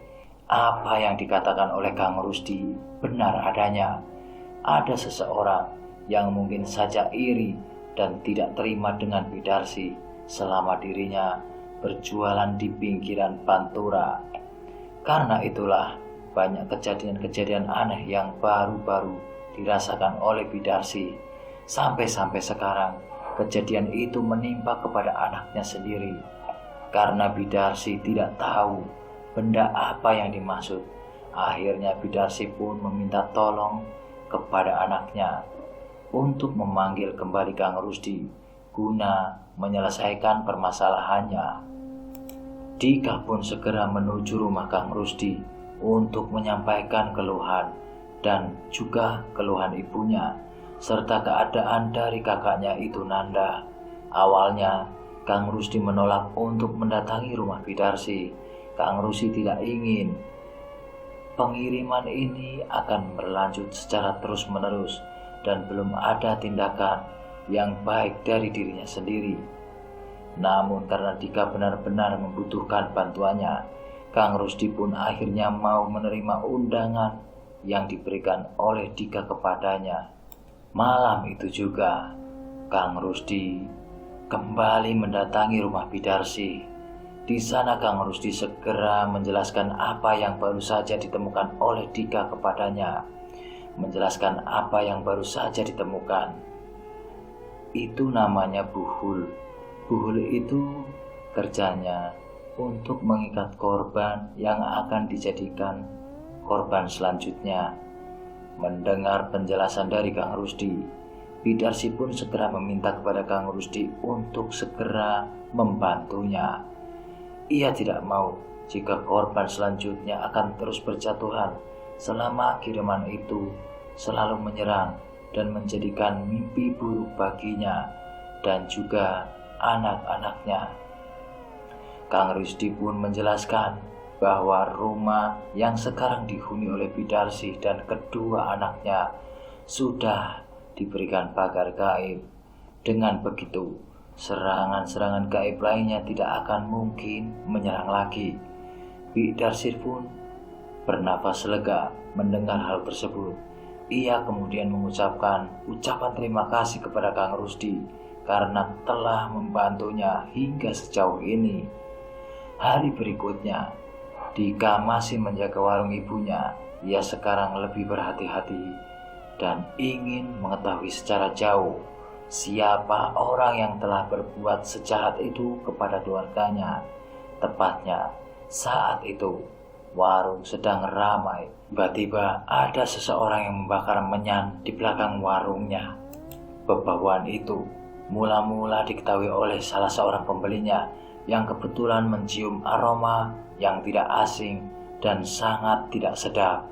apa yang dikatakan oleh Kang Rusdi benar adanya. Ada seseorang yang mungkin saja iri dan tidak terima dengan Bidarsi selama dirinya berjualan di pinggiran Pantura. Karena itulah banyak kejadian-kejadian aneh yang baru-baru dirasakan oleh Bidarsi. Sampai-sampai sekarang kejadian itu menimpa kepada anaknya sendiri. Karena Bidarsi tidak tahu benda apa yang dimaksud, akhirnya Bidarsi pun meminta tolong kepada anaknya untuk memanggil kembali Kang Rusdi guna menyelesaikan permasalahannya. Dika pun segera menuju rumah Kang Rusdi untuk menyampaikan keluhan dan juga keluhan ibunya serta keadaan dari kakaknya itu Nanda. Awalnya Kang Rusdi menolak untuk mendatangi rumah Bidarsi. Kang Rusdi tidak ingin pengiriman ini akan berlanjut secara terus-menerus dan belum ada tindakan yang baik dari dirinya sendiri. Namun karena Dika benar-benar membutuhkan bantuannya, Kang Rusdi pun akhirnya mau menerima undangan yang diberikan oleh Dika kepadanya. Malam itu juga, Kang Rusdi kembali mendatangi rumah Bidarsi. Di sana Kang Rusdi segera menjelaskan apa yang baru saja ditemukan oleh Dika kepadanya. Menjelaskan apa yang baru saja ditemukan. Itu namanya buhul. Buhul itu kerjanya untuk mengikat korban yang akan dijadikan korban selanjutnya. Mendengar penjelasan dari Kang Rusdi, Bidarsi pun segera meminta kepada Kang Rusdi untuk segera membantunya. Ia tidak mau jika korban selanjutnya akan terus berjatuhan selama kiriman itu selalu menyerang dan menjadikan mimpi buruk baginya dan juga anak-anaknya. Kang Rusdi pun menjelaskan bahwa rumah yang sekarang dihuni oleh Bidarsi dan kedua anaknya sudah diberikan pagar gaib. Dengan begitu, serangan-serangan gaib lainnya tidak akan mungkin menyerang lagi. Bidarsi pun bernafas lega mendengar hal tersebut. Ia kemudian mengucapkan ucapan terima kasih kepada Kang Rusdi karena telah membantunya hingga sejauh ini. Hari berikutnya, Dika masih menjaga warung ibunya. Ia sekarang lebih berhati-hati dan ingin mengetahui secara jauh siapa orang yang telah berbuat sejahat itu kepada keluarganya. Tepatnya saat itu warung sedang ramai. Tiba-tiba ada seseorang yang membakar menyan di belakang warungnya. Pembawaan itu mula-mula diketahui oleh salah seorang pembelinya yang kebetulan mencium aroma yang tidak asing dan sangat tidak sedap.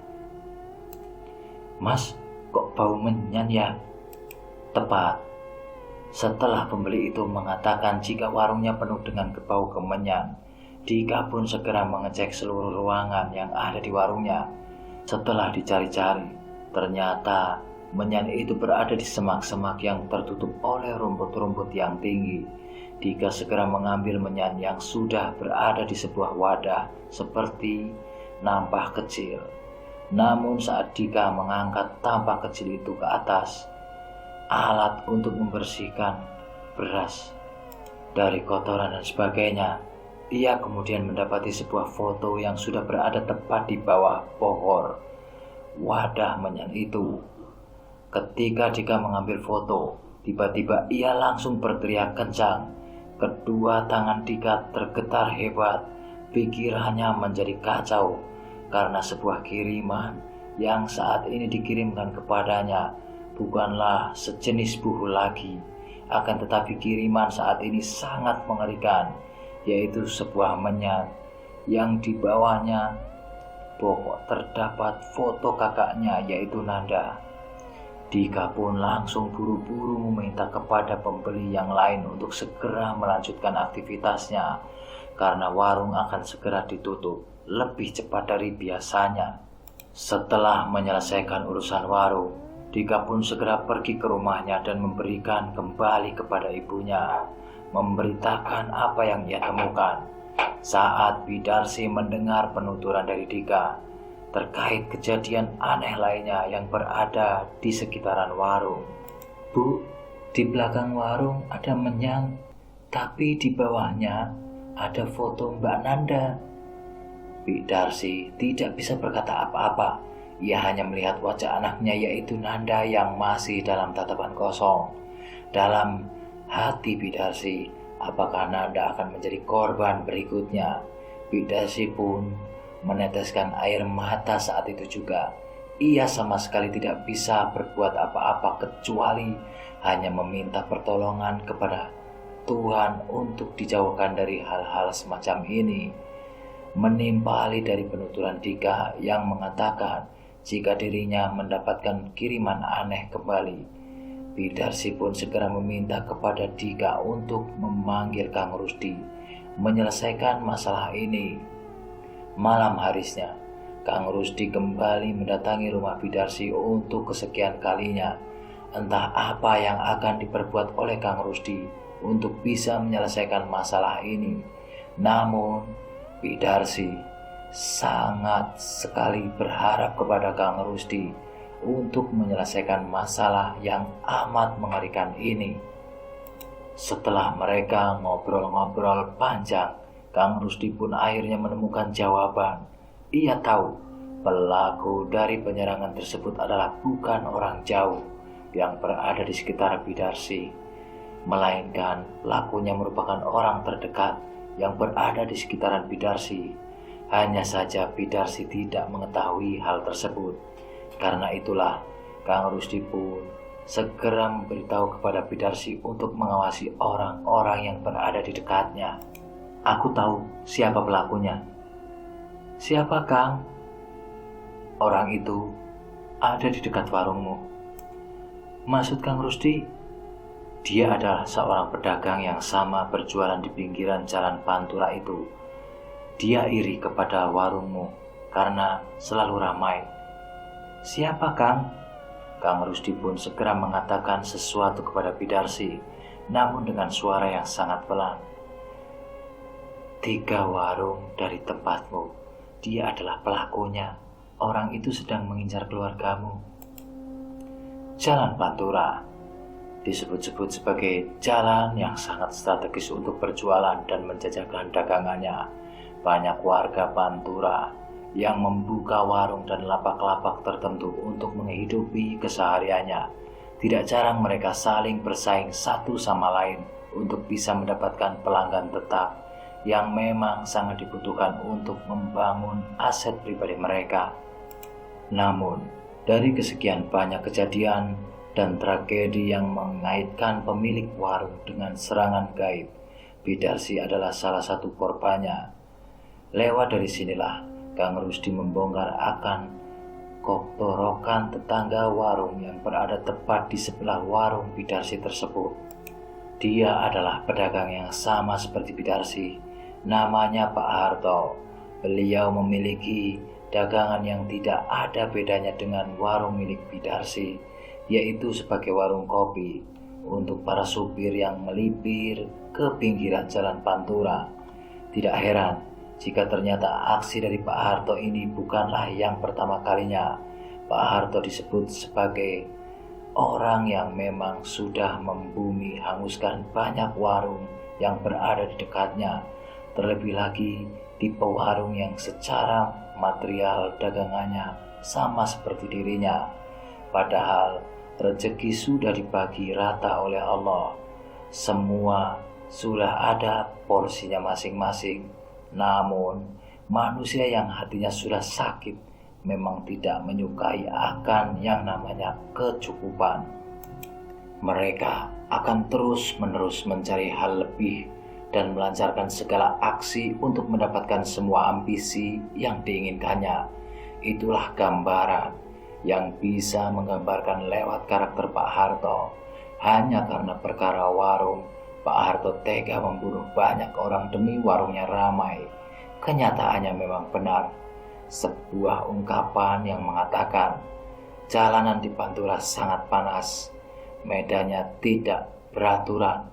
"Mas, kok bau menyan ya?" Tepat setelah pembeli itu mengatakan jika warungnya penuh dengan bau kemenyan, Dika pun segera mengecek seluruh ruangan yang ada di warungnya. Setelah dicari-cari, ternyata menyan itu berada di semak-semak yang tertutup oleh rumput-rumput yang tinggi. Dika segera mengambil menyan yang sudah berada di sebuah wadah seperti nampah kecil. Namun saat Dika mengangkat tampah kecil itu ke atas, alat untuk membersihkan beras dari kotoran dan sebagainya, ia kemudian mendapati sebuah foto yang sudah berada tepat di bawah pohon wadah menyan itu. Ketika Dika mengambil foto, tiba-tiba ia langsung berteriak kencang. Kedua tangan Dika tergetar hebat. Pikirannya menjadi kacau karena sebuah kiriman yang saat ini dikirimkan kepadanya bukanlah sejenis buku lagi. Akan tetapi kiriman saat ini sangat mengerikan, yaitu sebuah menyan yang di bawahnya pokok terdapat foto kakaknya, yaitu Nanda. Dika pun langsung buru-buru meminta kepada pembeli yang lain untuk segera melanjutkan aktivitasnya karena warung akan segera ditutup lebih cepat dari biasanya. Setelah menyelesaikan urusan warung, Dika pun segera pergi ke rumahnya dan memberikan kembali kepada ibunya, memberitakan apa yang ia temukan. Saat Bidarsi mendengar penuturan dari Dika terkait kejadian aneh lainnya yang berada di sekitaran warung. "Bu, di belakang warung ada menyan, tapi di bawahnya ada foto Mbak Nanda." Bidarsi tidak bisa berkata apa-apa. Ia hanya melihat wajah anaknya, yaitu Nanda, yang masih dalam tatapan kosong. Dalam hati Bidarsi, apakah Nanda akan menjadi korban berikutnya? Bidarsi pun meneteskan air mata saat itu juga. Ia sama sekali tidak bisa berbuat apa-apa kecuali hanya meminta pertolongan kepada Tuhan untuk dijauhkan dari hal-hal semacam ini. Menimpali dari penuturan Dika yang mengatakan jika dirinya mendapatkan kiriman aneh kembali, Bidarsi pun segera meminta kepada Dika untuk memanggil Kang Rusdi menyelesaikan masalah ini. Malam harisnya, Kang Rusdi kembali mendatangi rumah Bidarsi untuk kesekian kalinya. Entah apa yang akan diperbuat oleh Kang Rusdi untuk bisa menyelesaikan masalah ini. Namun Bidarsi sangat sekali berharap kepada Kang Rusdi untuk menyelesaikan masalah yang amat mengerikan ini. Setelah mereka ngobrol-ngobrol panjang, Kang Rusdi pun akhirnya menemukan jawaban. Ia tahu pelaku dari penyerangan tersebut adalah bukan orang jauh yang berada di sekitar Bidarsi, melainkan pelakunya merupakan orang terdekat yang berada di sekitaran Bidarsi. Hanya saja Bidarsi tidak mengetahui hal tersebut. Karena itulah Kang Rusdi pun segera memberitahu kepada Bidarsi untuk mengawasi orang-orang yang berada di dekatnya. Aku tahu siapa pelakunya. Siapa, Kang? Orang itu ada di dekat warungmu. Maksud Kang Rusdi, dia adalah seorang pedagang yang sama berjualan di pinggiran jalan Pantura itu. Dia iri kepada warungmu karena selalu ramai. Siapa, Kang? Kang Rusdi pun segera mengatakan sesuatu kepada Bidarsi, namun dengan suara yang sangat pelan. 3 warung dari tempatmu, dia adalah pelakunya. Orang itu sedang mengincar keluargamu. Jalan Pantura disebut-sebut sebagai jalan yang sangat strategis untuk berjualan dan menjajakan dagangannya. Banyak warga Pantura yang membuka warung dan lapak-lapak tertentu untuk menghidupi kesehariannya. Tidak jarang mereka saling bersaing satu sama lain untuk bisa mendapatkan pelanggan tetap yang memang sangat dibutuhkan untuk membangun aset pribadi mereka. Namun, dari kesekian banyak kejadian dan tragedi yang mengaitkan pemilik warung dengan serangan gaib, Bidarsi adalah salah satu korbannya. Lewat dari sinilah Kang Rusdi membongkar akan keborokan tetangga warung yang berada tepat di sebelah warung Bidarsi tersebut. Dia adalah pedagang yang sama seperti Bidarsi. Namanya Pak Harto. Beliau memiliki dagangan yang tidak ada bedanya dengan warung milik Bidarsi, yaitu sebagai warung kopi untuk para supir yang melipir ke pinggiran jalan Pantura. Tidak heran jika ternyata aksi dari Pak Harto ini bukanlah yang pertama kalinya. Pak Harto disebut sebagai orang yang memang sudah membumi hanguskan banyak warung yang berada di dekatnya. Terlebih lagi tipe warung yang secara material dagangannya sama seperti dirinya. Padahal rezeki sudah dibagi rata oleh Allah. Semua sudah ada porsinya masing-masing. Namun manusia yang hatinya sudah sakit memang tidak menyukai akan yang namanya kecukupan. Mereka akan terus-menerus mencari hal lebih dan melancarkan segala aksi untuk mendapatkan semua ambisi yang diinginkannya. Itulah gambaran yang bisa menggambarkan lewat karakter Pak Harto. Hanya karena perkara warung, Pak Harto tega membunuh banyak orang demi warungnya ramai. Kenyataannya memang benar. Sebuah ungkapan yang mengatakan, jalanan di Pantura sangat panas, medannya tidak beraturan.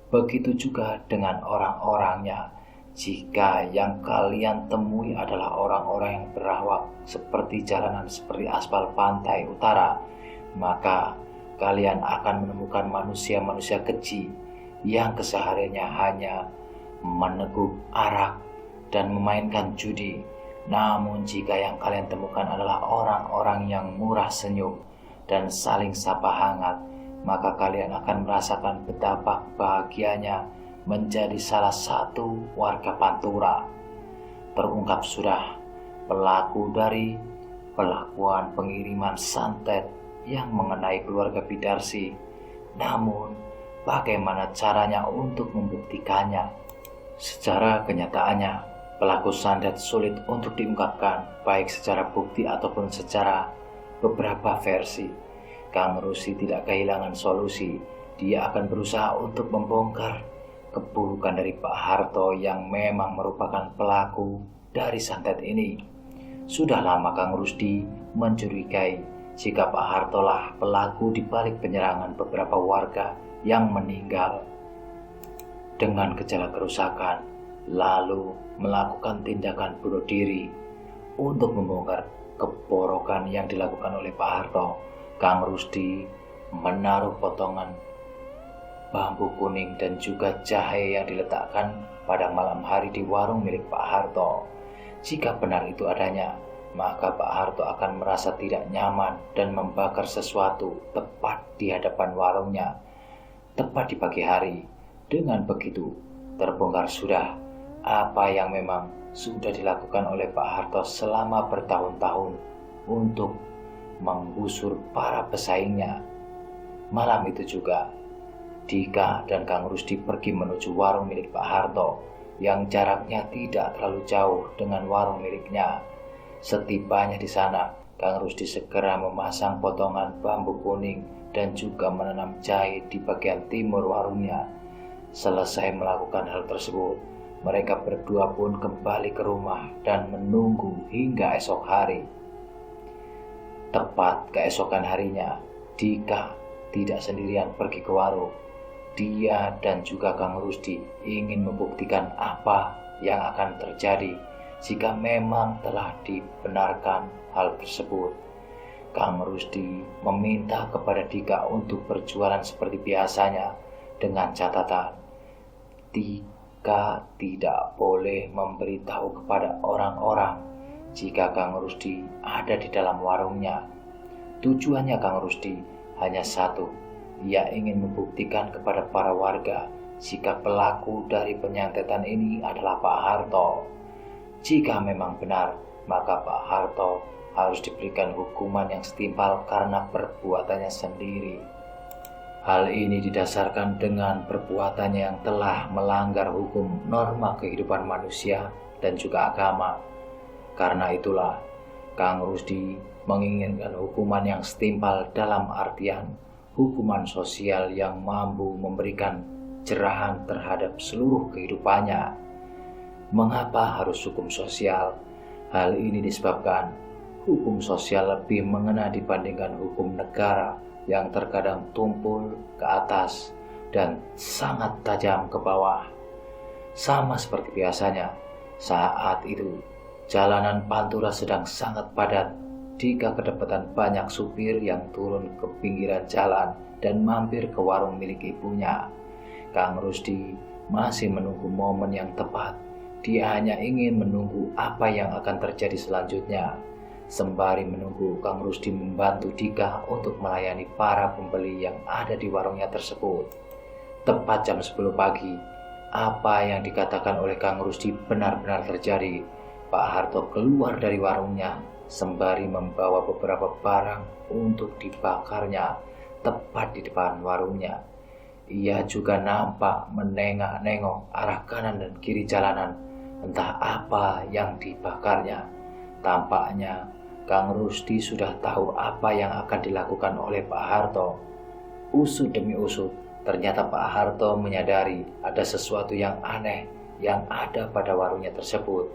Begitu juga dengan orang-orangnya. Jika yang kalian temui adalah orang-orang yang berawak seperti jalanan seperti aspal pantai utara, maka kalian akan menemukan manusia-manusia keji yang kesehariannya hanya meneguk arak dan memainkan judi. Namun jika yang kalian temukan adalah orang-orang yang murah senyum dan saling sapa hangat, maka kalian akan merasakan betapa bahagianya menjadi salah satu warga Pantura. Terungkap sudah pelaku dari pelakuan pengiriman santet yang mengenai keluarga Bidarsi. Namun, bagaimana caranya untuk membuktikannya? Secara kenyataannya, pelaku santet sulit untuk diungkapkan, baik secara bukti ataupun secara beberapa versi. Kang Rusdi tidak kehilangan solusi. Dia akan berusaha untuk membongkar keburukan dari Pak Harto yang memang merupakan pelaku dari santet ini. Sudah lama Kang Rusdi mencurigai jika Pak Harto lah pelaku di balik penyerangan beberapa warga yang meninggal dengan gejala kerusakan, lalu melakukan tindakan bunuh diri. Untuk membongkar keborokan yang dilakukan oleh Pak Harto, Kang Rusdi menaruh potongan bambu kuning dan juga jahe yang diletakkan pada malam hari di warung milik Pak Harto. Jika benar itu adanya, maka Pak Harto akan merasa tidak nyaman dan membakar sesuatu tepat di hadapan warungnya, tepat di pagi hari. Dengan begitu, terbongkar sudah apa yang memang sudah dilakukan oleh Pak Harto selama bertahun-tahun untuk menggusur para pesaingnya. Malam itu juga, Dika dan Kang Rusdi pergi menuju warung milik Pak Harto yang jaraknya tidak terlalu jauh dengan warung miliknya. Setibanya di sana, Kang Rusdi segera memasang potongan bambu kuning dan juga menanam jahe di bagian timur warungnya. Selesai melakukan hal tersebut, mereka berdua pun kembali ke rumah dan menunggu hingga esok hari. Tepat keesokan harinya, Dika tidak sendirian pergi ke warung. Dia dan juga Kang Rusdi ingin membuktikan apa yang akan terjadi jika memang telah dibenarkan hal tersebut. Kang Rusdi meminta kepada Dika untuk berjualan seperti biasanya dengan catatan Dika tidak boleh memberitahu kepada orang-orang jika Kang Rusdi ada di dalam warungnya. Tujuannya Kang Rusdi hanya satu. Ia ingin membuktikan kepada para warga jika pelaku dari penyantetan ini adalah Pak Harto. Jika memang benar, maka Pak Harto harus diberikan hukuman yang setimpal karena perbuatannya sendiri. Hal ini didasarkan dengan perbuatannya yang telah melanggar hukum norma kehidupan manusia dan juga agama. Karena itulah, Kang Rusdi menginginkan hukuman yang setimpal dalam artian hukuman sosial yang mampu memberikan cerahan terhadap seluruh kehidupannya. Mengapa harus hukum sosial? Hal ini disebabkan hukum sosial lebih mengena dibandingkan hukum negara yang terkadang tumpul ke atas dan sangat tajam ke bawah. Sama seperti biasanya, saat itu jalanan Pantura sedang sangat padat. Dika kedapatan banyak supir yang turun ke pinggiran jalan dan mampir ke warung milik ibunya. Kang Rusdi masih menunggu momen yang tepat. Dia hanya ingin menunggu apa yang akan terjadi selanjutnya. Sembari menunggu, Kang Rusdi membantu Dika untuk melayani para pembeli yang ada di warungnya tersebut. Tepat jam 10 pagi, apa yang dikatakan oleh Kang Rusdi benar-benar terjadi. Pak Harto keluar dari warungnya sembari membawa beberapa barang untuk dibakarnya tepat di depan warungnya. Ia juga nampak menengok-nengok arah kanan dan kiri jalanan, entah apa yang dibakarnya. Tampaknya Kang Rusdi sudah tahu apa yang akan dilakukan oleh Pak Harto. Usut demi usut, ternyata Pak Harto menyadari ada sesuatu yang aneh yang ada pada warungnya tersebut.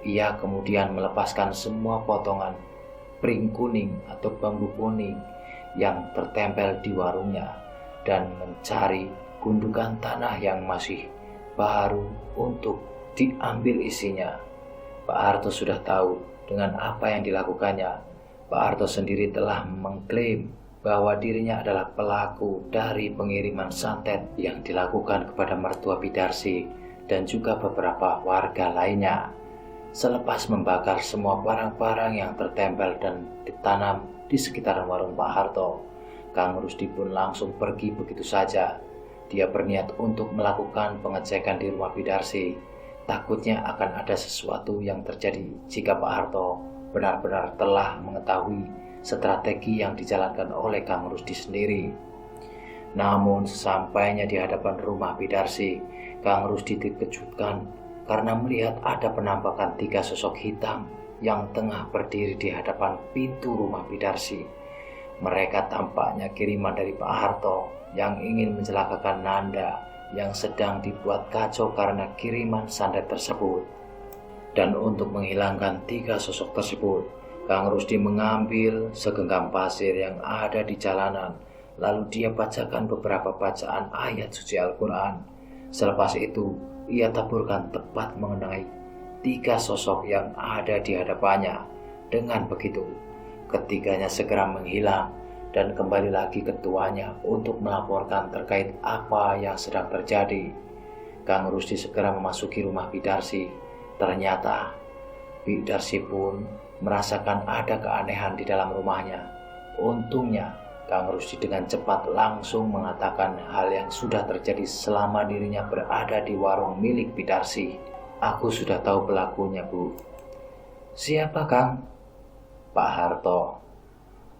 Ia kemudian melepaskan semua potongan pring kuning atau bambu kuning yang tertempel di warungnya dan mencari gundukan tanah yang masih baru untuk diambil isinya. Pak Harto sudah tahu dengan apa yang dilakukannya. Pak Harto sendiri telah mengklaim bahwa dirinya adalah pelaku dari pengiriman santet yang dilakukan kepada mertua Bidarsi dan juga beberapa warga lainnya. Selepas membakar semua barang-barang yang tertempel dan ditanam di sekitaran warung Pak Harto, Kang Rusdi pun langsung pergi begitu saja. Dia berniat untuk melakukan pengecekan di rumah Bidarsi. Takutnya akan ada sesuatu yang terjadi jika Pak Harto benar-benar telah mengetahui strategi yang dijalankan oleh Kang Rusdi sendiri. Namun sesampainya di hadapan rumah Bidarsi, Kang Rusdi dikejutkan karena melihat ada penampakan 3 sosok hitam yang tengah berdiri di hadapan pintu rumah Bidarsi. Mereka tampaknya kiriman dari Pak Harto yang ingin mencelakakan Nanda yang sedang dibuat kacau karena kiriman santet tersebut. Dan untuk menghilangkan 3 sosok tersebut, Kang Rusdi mengambil segenggam pasir yang ada di jalanan, lalu dia bacakan beberapa bacaan ayat suci Al-Quran. Selepas itu, ia taburkan tepat mengenai 3 sosok yang ada di hadapannya. Dengan begitu, ketiganya segera menghilang dan kembali lagi ke tuannya untuk melaporkan terkait apa yang sedang terjadi. Kang Rusdi segera memasuki rumah Bidarsi. Ternyata Bidarsi pun merasakan ada keanehan di dalam rumahnya. Untungnya Kang Rusdi dengan cepat langsung mengatakan hal yang sudah terjadi selama dirinya berada di warung milik Bidarsi. Aku sudah tahu pelakunya, Bu. Siapa, Kang? Pak Harto.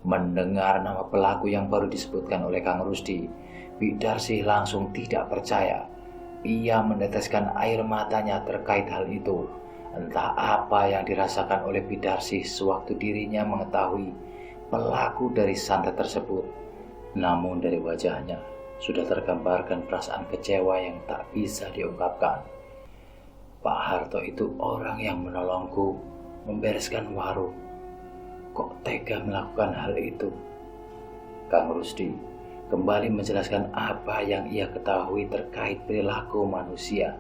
Mendengar nama pelaku yang baru disebutkan oleh Kang Rusdi, Bidarsi langsung tidak percaya. Ia meneteskan air matanya terkait hal itu. Entah apa yang dirasakan oleh Bidarsi sewaktu dirinya mengetahui pelaku dari santet tersebut. Namun dari wajahnya sudah tergambarkan perasaan kecewa yang tak bisa diungkapkan. Pak Harto itu orang yang menolongku membereskan warung. Kok tega melakukan hal itu? Kang Rusdi kembali menjelaskan apa yang ia ketahui terkait perilaku manusia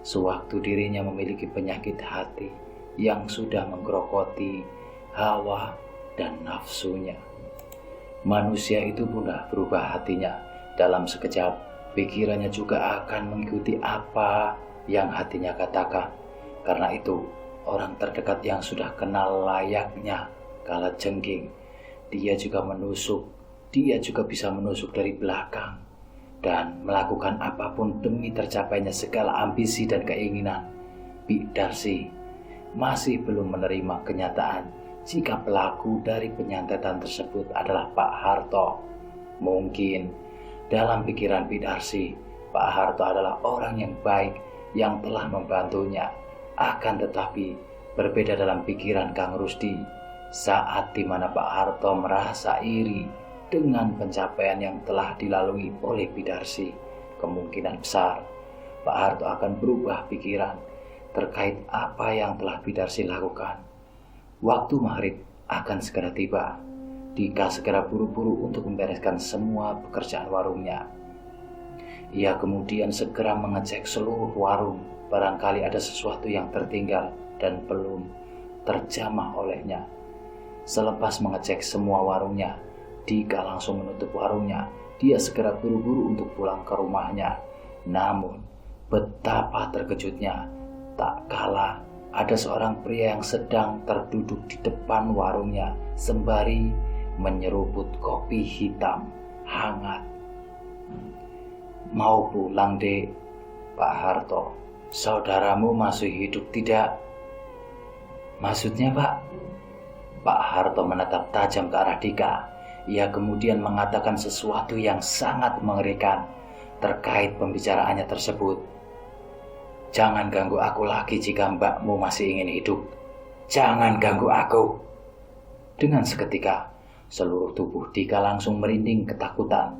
sewaktu dirinya memiliki penyakit hati yang sudah menggerogoti hawa dan nafsunya. Manusia itu mudah berubah hatinya. Dalam sekejap, pikirannya juga akan mengikuti apa yang hatinya katakan. Karena itu, orang terdekat yang sudah kenal layaknya kalajengking, dia juga bisa menusuk dari belakang dan melakukan apapun demi tercapainya segala ambisi dan keinginan. Bidarsi masih belum menerima kenyataan jika pelaku dari penyantetan tersebut adalah Pak Harto. Mungkin dalam pikiran Bidarsi, Pak Harto adalah orang yang baik yang telah membantunya. Akan tetapi berbeda dalam pikiran Kang Rusdi saat dimana Pak Harto merasa iri dengan pencapaian yang telah dilalui oleh Bidarsi. Kemungkinan besar Pak Harto akan berubah pikiran terkait apa yang telah Bidarsi lakukan. Waktu maghrib akan segera tiba. Dika segera buru-buru untuk membereskan semua pekerjaan warungnya. Ia kemudian segera mengecek seluruh warung. Barangkali ada sesuatu yang tertinggal dan belum terjamah olehnya. Selepas mengecek semua warungnya, Dika langsung menutup warungnya. Dia segera buru-buru untuk pulang ke rumahnya. Namun, betapa terkejutnya, tak kalah ada seorang pria yang sedang terduduk di depan warungnya sembari menyeruput kopi hitam hangat. Mau pulang, Dek? Pak Harto, saudaramu masih hidup tidak? Maksudnya, Pak? Pak Harto menatap tajam ke arah Dika. Ia kemudian mengatakan sesuatu yang sangat mengerikan terkait pembicaraannya tersebut. Jangan ganggu aku lagi jika mbakmu masih ingin hidup. Jangan ganggu aku. Dengan seketika, seluruh tubuh Dika langsung merinding ketakutan.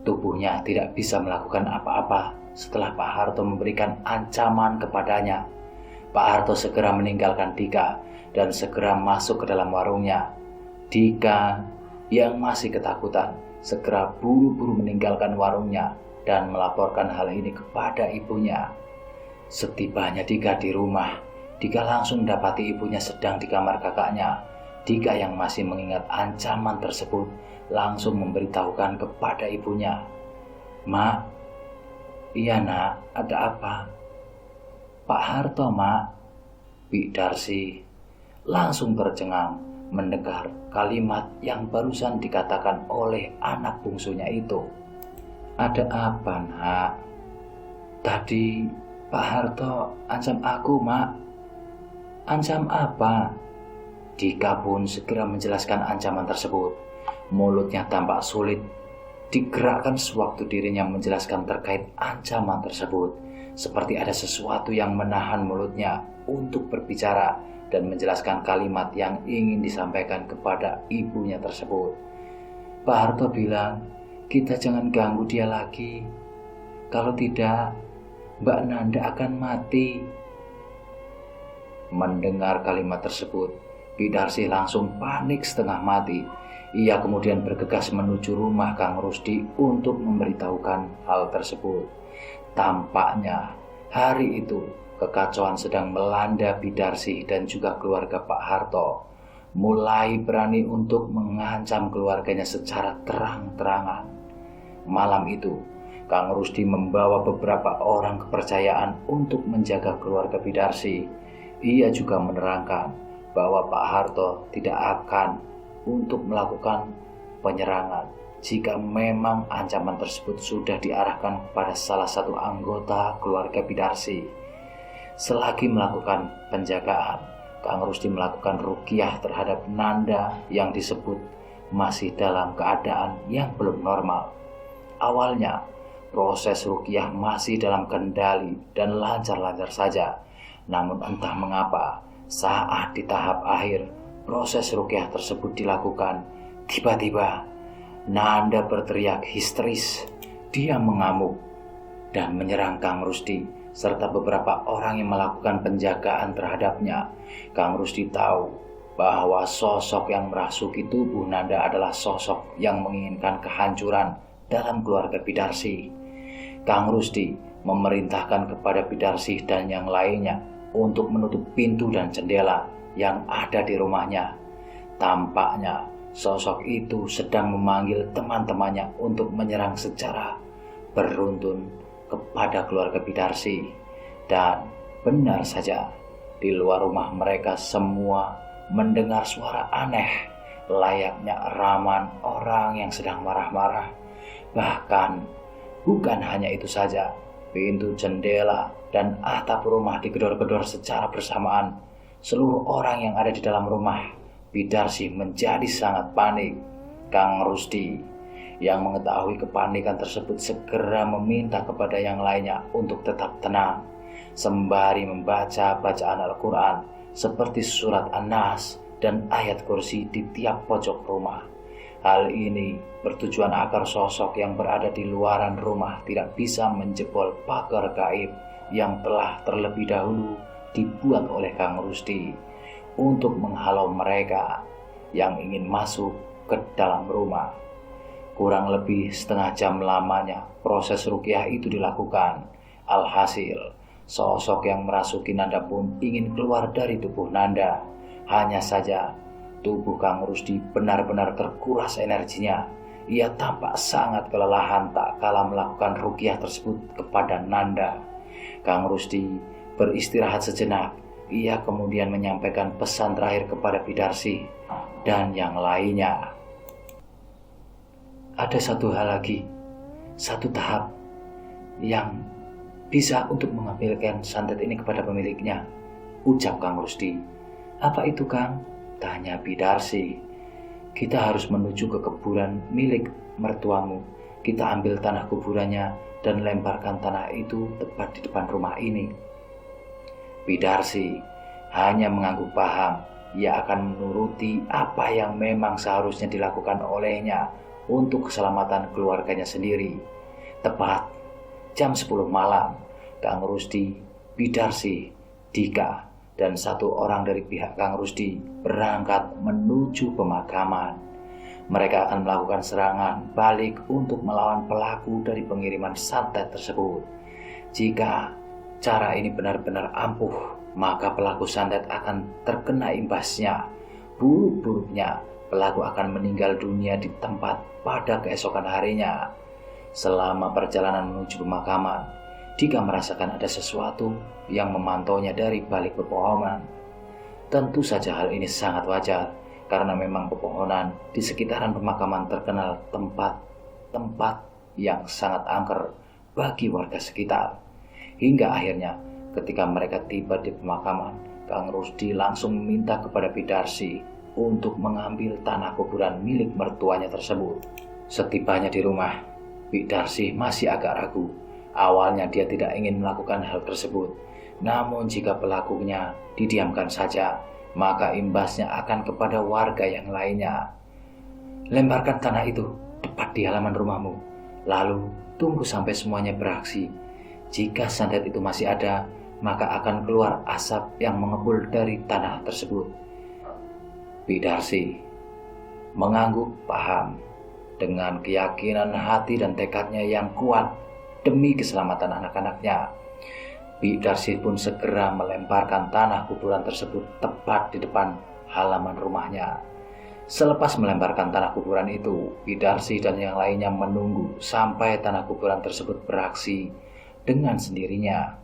Tubuhnya tidak bisa melakukan apa-apa setelah Pak Harto memberikan ancaman kepadanya. Pak Harto segera meninggalkan Dika dan segera masuk ke dalam warungnya. Dika yang masih ketakutan segera buru-buru meninggalkan warungnya dan melaporkan hal ini kepada ibunya. Setibanya Dika di rumah, Dika langsung mendapati ibunya sedang di kamar kakaknya. Dika yang masih mengingat ancaman tersebut langsung memberitahukan kepada ibunya. Mak, iya nak, ada apa? Pak Harto, Mak. Bidarsi langsung tercengang mendengar kalimat yang barusan dikatakan oleh anak bungsunya itu. Ada apa, nak? Tadi Pak Harto ancam aku, Mak. Ancam apa? Dika pun segera menjelaskan ancaman tersebut. Mulutnya tampak sulit digerakkan sewaktu dirinya menjelaskan terkait ancaman tersebut. Seperti ada sesuatu yang menahan mulutnya untuk berbicara dan menjelaskan kalimat yang ingin disampaikan kepada ibunya tersebut. Pak Harto bilang, kita jangan ganggu dia lagi. Kalau tidak, Mbak Nanda akan mati. Mendengar kalimat tersebut, Bidarsi langsung panik setengah mati. Ia kemudian bergegas menuju rumah Kang Rusdi untuk memberitahukan hal tersebut. Tampaknya hari itu kekacauan sedang melanda Bidarsi dan juga keluarga Pak Harto. Mulai berani untuk mengancam keluarganya secara terang-terangan. Malam itu, Kang Rusdi membawa beberapa orang kepercayaan untuk menjaga keluarga Bidarsi. Ia juga menerangkan bahwa Pak Harto tidak akan untuk melakukan penyerangan jika memang ancaman tersebut sudah diarahkan kepada salah satu anggota keluarga Bidarsi. Selagi melakukan penjagaan, Kang Rusdi melakukan ruqyah terhadap Nanda yang disebut masih dalam keadaan yang belum normal. Awalnya, proses ruqyah masih dalam kendali dan lancar-lancar saja. Namun entah mengapa, saat di tahap akhir proses ruqyah tersebut dilakukan, tiba-tiba Nanda berteriak histeris. Dia mengamuk dan menyerang Kang Rusdi serta beberapa orang yang melakukan penjagaan terhadapnya. Kang Rusdi tahu bahwa sosok yang merasuki tubuh Nanda adalah sosok yang menginginkan kehancuran dalam keluarga Bidarsih. Kang Rusdi memerintahkan kepada Bidarsih dan yang lainnya untuk menutup pintu dan jendela yang ada di rumahnya. Tampaknya sosok itu sedang memanggil teman-temannya untuk menyerang secara beruntun kepada keluarga Bidarsih. Dan benar saja, di luar rumah mereka semua mendengar suara aneh layaknya raman orang yang sedang marah-marah. Bahkan bukan hanya itu saja, pintu jendela dan atap rumah digedor-gedor secara bersamaan. Seluruh orang yang ada di dalam rumah Bidarsih menjadi sangat panik. Kang Rusdi yang mengetahui kepanikan tersebut segera meminta kepada yang lainnya untuk tetap tenang, sembari membaca bacaan Al-Quran seperti surat An-Nas dan ayat kursi di tiap pojok rumah. Hal ini bertujuan agar sosok yang berada di luaran rumah tidak bisa menjebol pagar gaib yang telah terlebih dahulu dibuat oleh Kang Rusdi untuk menghalau mereka yang ingin masuk ke dalam rumah. Kurang lebih setengah jam lamanya proses ruqyah itu dilakukan. Alhasil, sosok yang merasuki Nanda pun ingin keluar dari tubuh Nanda. Hanya saja, tubuh Kang Rusdi benar-benar terkuras energinya. Ia tampak sangat kelelahan tak kala melakukan ruqyah tersebut kepada Nanda. Kang Rusdi beristirahat sejenak. Ia kemudian menyampaikan pesan terakhir kepada Bidarsih dan yang lainnya. Ada satu hal lagi, satu tahap yang bisa untuk mengambilkan santet ini kepada pemiliknya, ucap Kang Rusdi. Apa itu, Kang? Tanya Bidarsih. Kita harus menuju ke kuburan milik mertuamu. Kita ambil tanah kuburannya dan lemparkan tanah itu tepat di depan rumah ini. Bidarsih hanya mengangguk paham. Ia akan menuruti apa yang memang seharusnya dilakukan olehnya untuk keselamatan keluarganya sendiri. Tepat jam 10 malam, Kang Rusdi, Bidarsih, Dika, dan satu orang dari pihak Kang Rusdi berangkat menuju pemakaman. Mereka akan melakukan serangan balik untuk melawan pelaku dari pengiriman santet tersebut. Jika cara ini benar-benar ampuh, maka pelaku santet akan terkena imbasnya. Buruk-buruknya, pelaku akan meninggal dunia di tempat pada keesokan harinya. Selama perjalanan menuju pemakaman, Dika merasakan ada sesuatu yang memantaunya dari balik pepohonan. Tentu saja hal ini sangat wajar, karena memang pepohonan di sekitaran pemakaman terkenal tempat yang sangat angker bagi warga sekitar. Hingga akhirnya ketika mereka tiba di pemakaman, Kang Rusdi langsung meminta kepada Bidarsih untuk mengambil tanah kuburan milik mertuanya tersebut. Setibanya di rumah, Bidarsih masih agak ragu. Awalnya dia tidak ingin melakukan hal tersebut. Namun jika pelakunya didiamkan saja, maka imbasnya akan kepada warga yang lainnya. Lemparkan tanah itu tepat di halaman rumahmu, lalu tunggu sampai semuanya beraksi. Jika santet itu masih ada, maka akan keluar asap yang mengepul dari tanah tersebut. Bidarsih mengangguk paham. Dengan keyakinan hati dan tekadnya yang kuat demi keselamatan anak-anaknya, Bidarsih pun segera melemparkan tanah kuburan tersebut tepat di depan halaman rumahnya. Selepas melemparkan tanah kuburan itu, Bidarsih dan yang lainnya menunggu sampai tanah kuburan tersebut beraksi dengan sendirinya.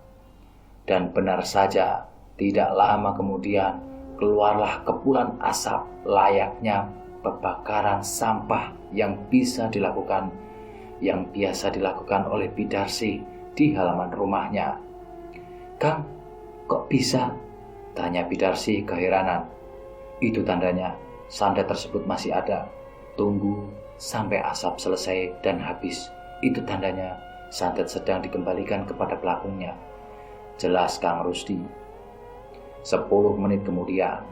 Dan benar saja, tidak lama kemudian keluarlah kepulan asap layaknya pembakaran sampah yang biasa dilakukan oleh Bidarsih di halaman rumahnya. Kang, Kok bisa? Tanya Bidarsi keheranan. Itu tandanya santet tersebut masih ada. Tunggu sampai asap selesai dan habis. Itu tandanya santet sedang dikembalikan kepada pelakunya. Jelas Kang Rusdi. 10 menit kemudian,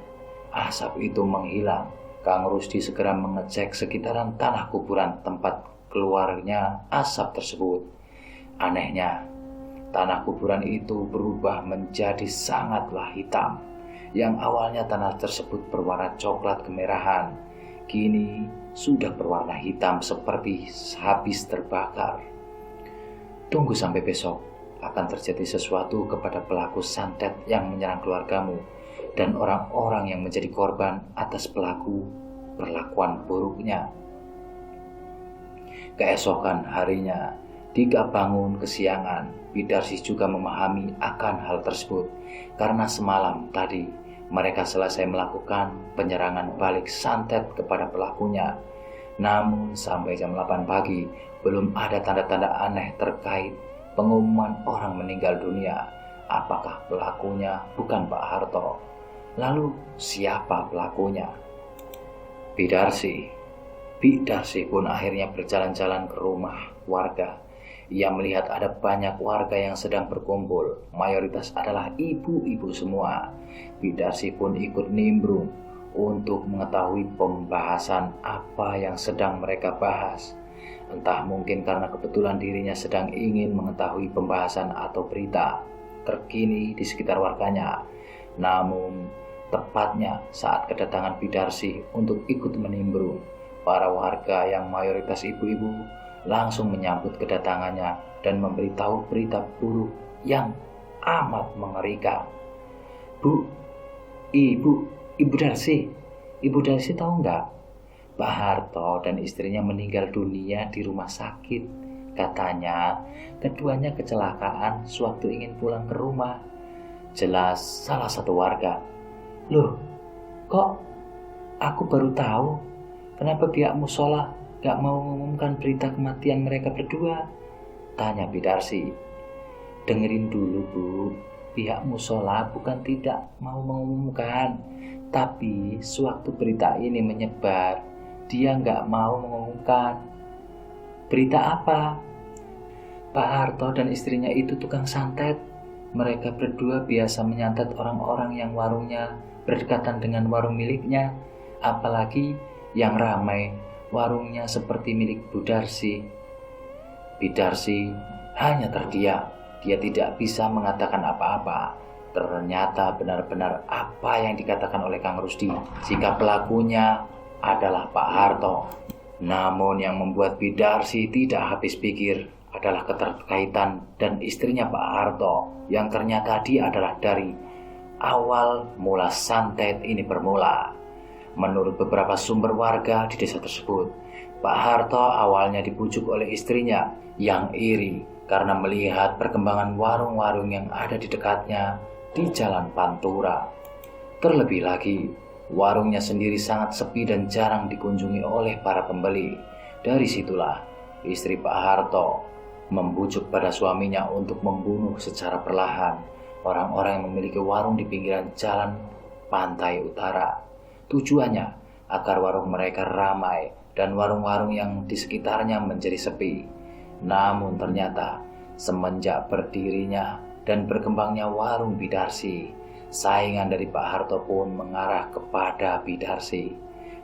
asap itu menghilang. Kang Rusdi segera mengecek sekitaran tanah kuburan tempat keluarnya asap tersebut. Anehnya, tanah kuburan itu berubah menjadi sangatlah hitam. Yang awalnya tanah tersebut berwarna coklat kemerahan, kini sudah berwarna hitam seperti habis terbakar. Tunggu sampai besok, akan terjadi sesuatu kepada pelaku santet yang menyerang keluargamu dan orang-orang yang menjadi korban atas pelaku perlakuan buruknya. Keesokan harinya, Dika bangun kesiangan. Bidarsi juga memahami akan hal tersebut karena semalam tadi mereka selesai melakukan penyerangan balik santet kepada pelakunya. Namun sampai jam 8 pagi belum ada tanda-tanda aneh terkait pengumuman orang meninggal dunia. Apakah pelakunya bukan Pak Harto? Lalu siapa pelakunya? Bidarsi pun akhirnya berjalan-jalan ke rumah warga. Ia melihat ada banyak warga yang sedang berkumpul. Mayoritas adalah ibu-ibu semua. Bidarsi pun ikut nimbrung untuk mengetahui pembahasan apa yang sedang mereka bahas. Entah mungkin karena kebetulan dirinya sedang ingin mengetahui pembahasan atau berita terkini di sekitar warganya. Namun, tepatnya saat kedatangan Bidarsi untuk ikut menimbrung, para warga yang mayoritas ibu-ibu langsung menyambut kedatangannya dan memberitahu berita buruk yang amat mengerikan. Ibu Darsi tahu nggak? Pak Harto dan istrinya meninggal dunia di rumah sakit. Katanya keduanya kecelakaan sewaktu ingin pulang ke rumah. Jelas salah satu warga. Loh, kok aku baru tahu? Kenapa pihak musola gak mau mengumumkan berita kematian mereka berdua? Tanya Bidarsi. Dengerin dulu Bu, pihak musola bukan tidak mau mengumumkan, tapi sewaktu berita ini menyebar, dia nggak mau mengumumkan. Berita apa? Pak Harto dan istrinya itu tukang santet. Mereka berdua biasa menyantet orang-orang yang warungnya berdekatan dengan warung miliknya. Apalagi yang ramai warungnya seperti milik Bidarsi. Bidarsi hanya terdiam. Dia tidak bisa mengatakan apa-apa. Ternyata benar-benar apa yang dikatakan oleh Kang Rusdi. Jika pelakunya adalah Pak Harto. Namun yang membuat Bidarsi tidak habis pikir adalah keterkaitan dan istrinya Pak Harto yang ternyata dia adalah dari awal mula santet ini bermula. Menurut beberapa sumber warga di desa tersebut, Pak Harto awalnya dibujuk oleh istrinya yang iri karena melihat perkembangan warung-warung yang ada di dekatnya di Jalan Pantura. Terlebih lagi, warungnya sendiri sangat sepi dan jarang dikunjungi oleh para pembeli. Dari situlah istri Pak Harto membujuk pada suaminya untuk membunuh secara perlahan orang-orang yang memiliki warung di pinggiran jalan pantai utara. Tujuannya agar warung mereka ramai dan warung-warung yang di sekitarnya menjadi sepi. Namun ternyata semenjak berdirinya dan berkembangnya warung Bidarsi, saingan dari Pak Harto pun mengarah kepada Bidarsi.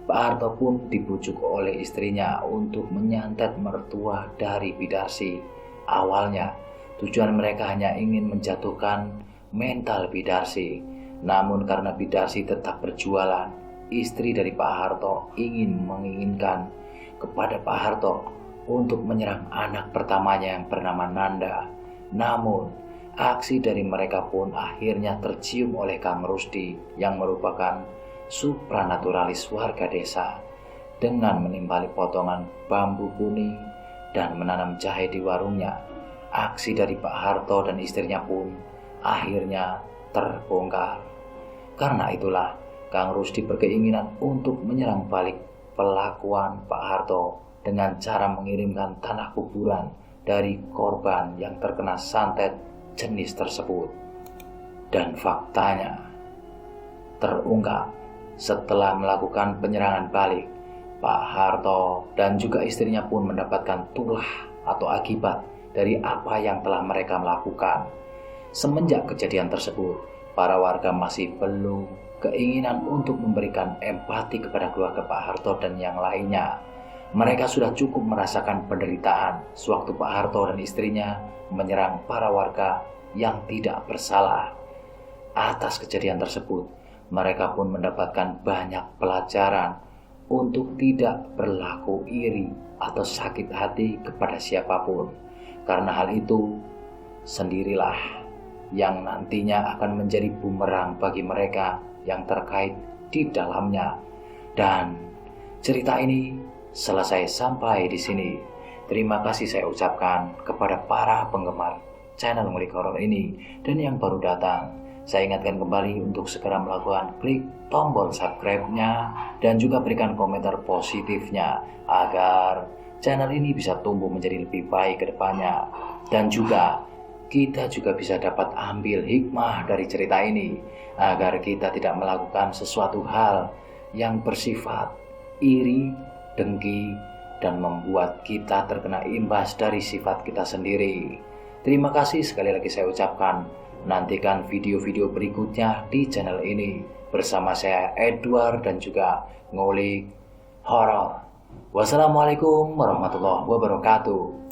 Pak Harto pun dibujuk oleh istrinya untuk menyantet mertua dari Bidarsi. Awalnya, tujuan mereka hanya ingin menjatuhkan mental Bidarsi. Namun karena Bidarsi tetap berjualan, istri dari Pak Harto menginginkan kepada Pak Harto untuk menyerang anak pertamanya yang bernama Nanda. Namun, aksi dari mereka pun akhirnya tercium oleh Kang Rusdi yang merupakan supranaturalis warga desa dengan menimbali potongan bambu kuning dan menanam jahe di warungnya. Aksi dari Pak Harto dan istrinya pun akhirnya terbongkar. Karena itulah Kang Rusdi berkeinginan untuk menyerang balik pelakuan Pak Harto dengan cara mengirimkan tanah kuburan dari korban yang terkena santet jenis tersebut. Dan faktanya terungkap setelah melakukan penyerangan balik, Pak Harto dan juga istrinya pun mendapatkan tulah atau akibat dari apa yang telah mereka lakukan. Semenjak kejadian tersebut, para warga masih belum keinginan untuk memberikan empati kepada keluarga Pak Harto dan yang lainnya. Mereka sudah cukup merasakan penderitaan sewaktu Pak Harto dan istrinya menyerang para warga yang tidak bersalah. Atas kejadian tersebut, mereka pun mendapatkan banyak pelajaran untuk tidak berlaku iri atau sakit hati kepada siapapun. Karena hal itu sendirilah yang nantinya akan menjadi bumerang bagi mereka yang terkait di dalamnya. Dan cerita ini selesai sampai di sini. Terima kasih saya ucapkan kepada para penggemar channel Ngulik Horor ini, dan yang baru datang, saya ingatkan kembali untuk segera melakukan klik tombol subscribe-nya dan juga berikan komentar positifnya agar channel ini bisa tumbuh menjadi lebih baik ke depannya. Dan juga kita juga bisa dapat ambil hikmah dari cerita ini agar kita tidak melakukan sesuatu hal yang bersifat iri, dengki, dan membuat kita terkena imbas dari sifat kita sendiri. Terima kasih sekali lagi saya ucapkan. Nantikan video-video berikutnya di channel ini bersama saya Edward dan juga Ngulik Horor. Wassalamualaikum warahmatullahi wabarakatuh.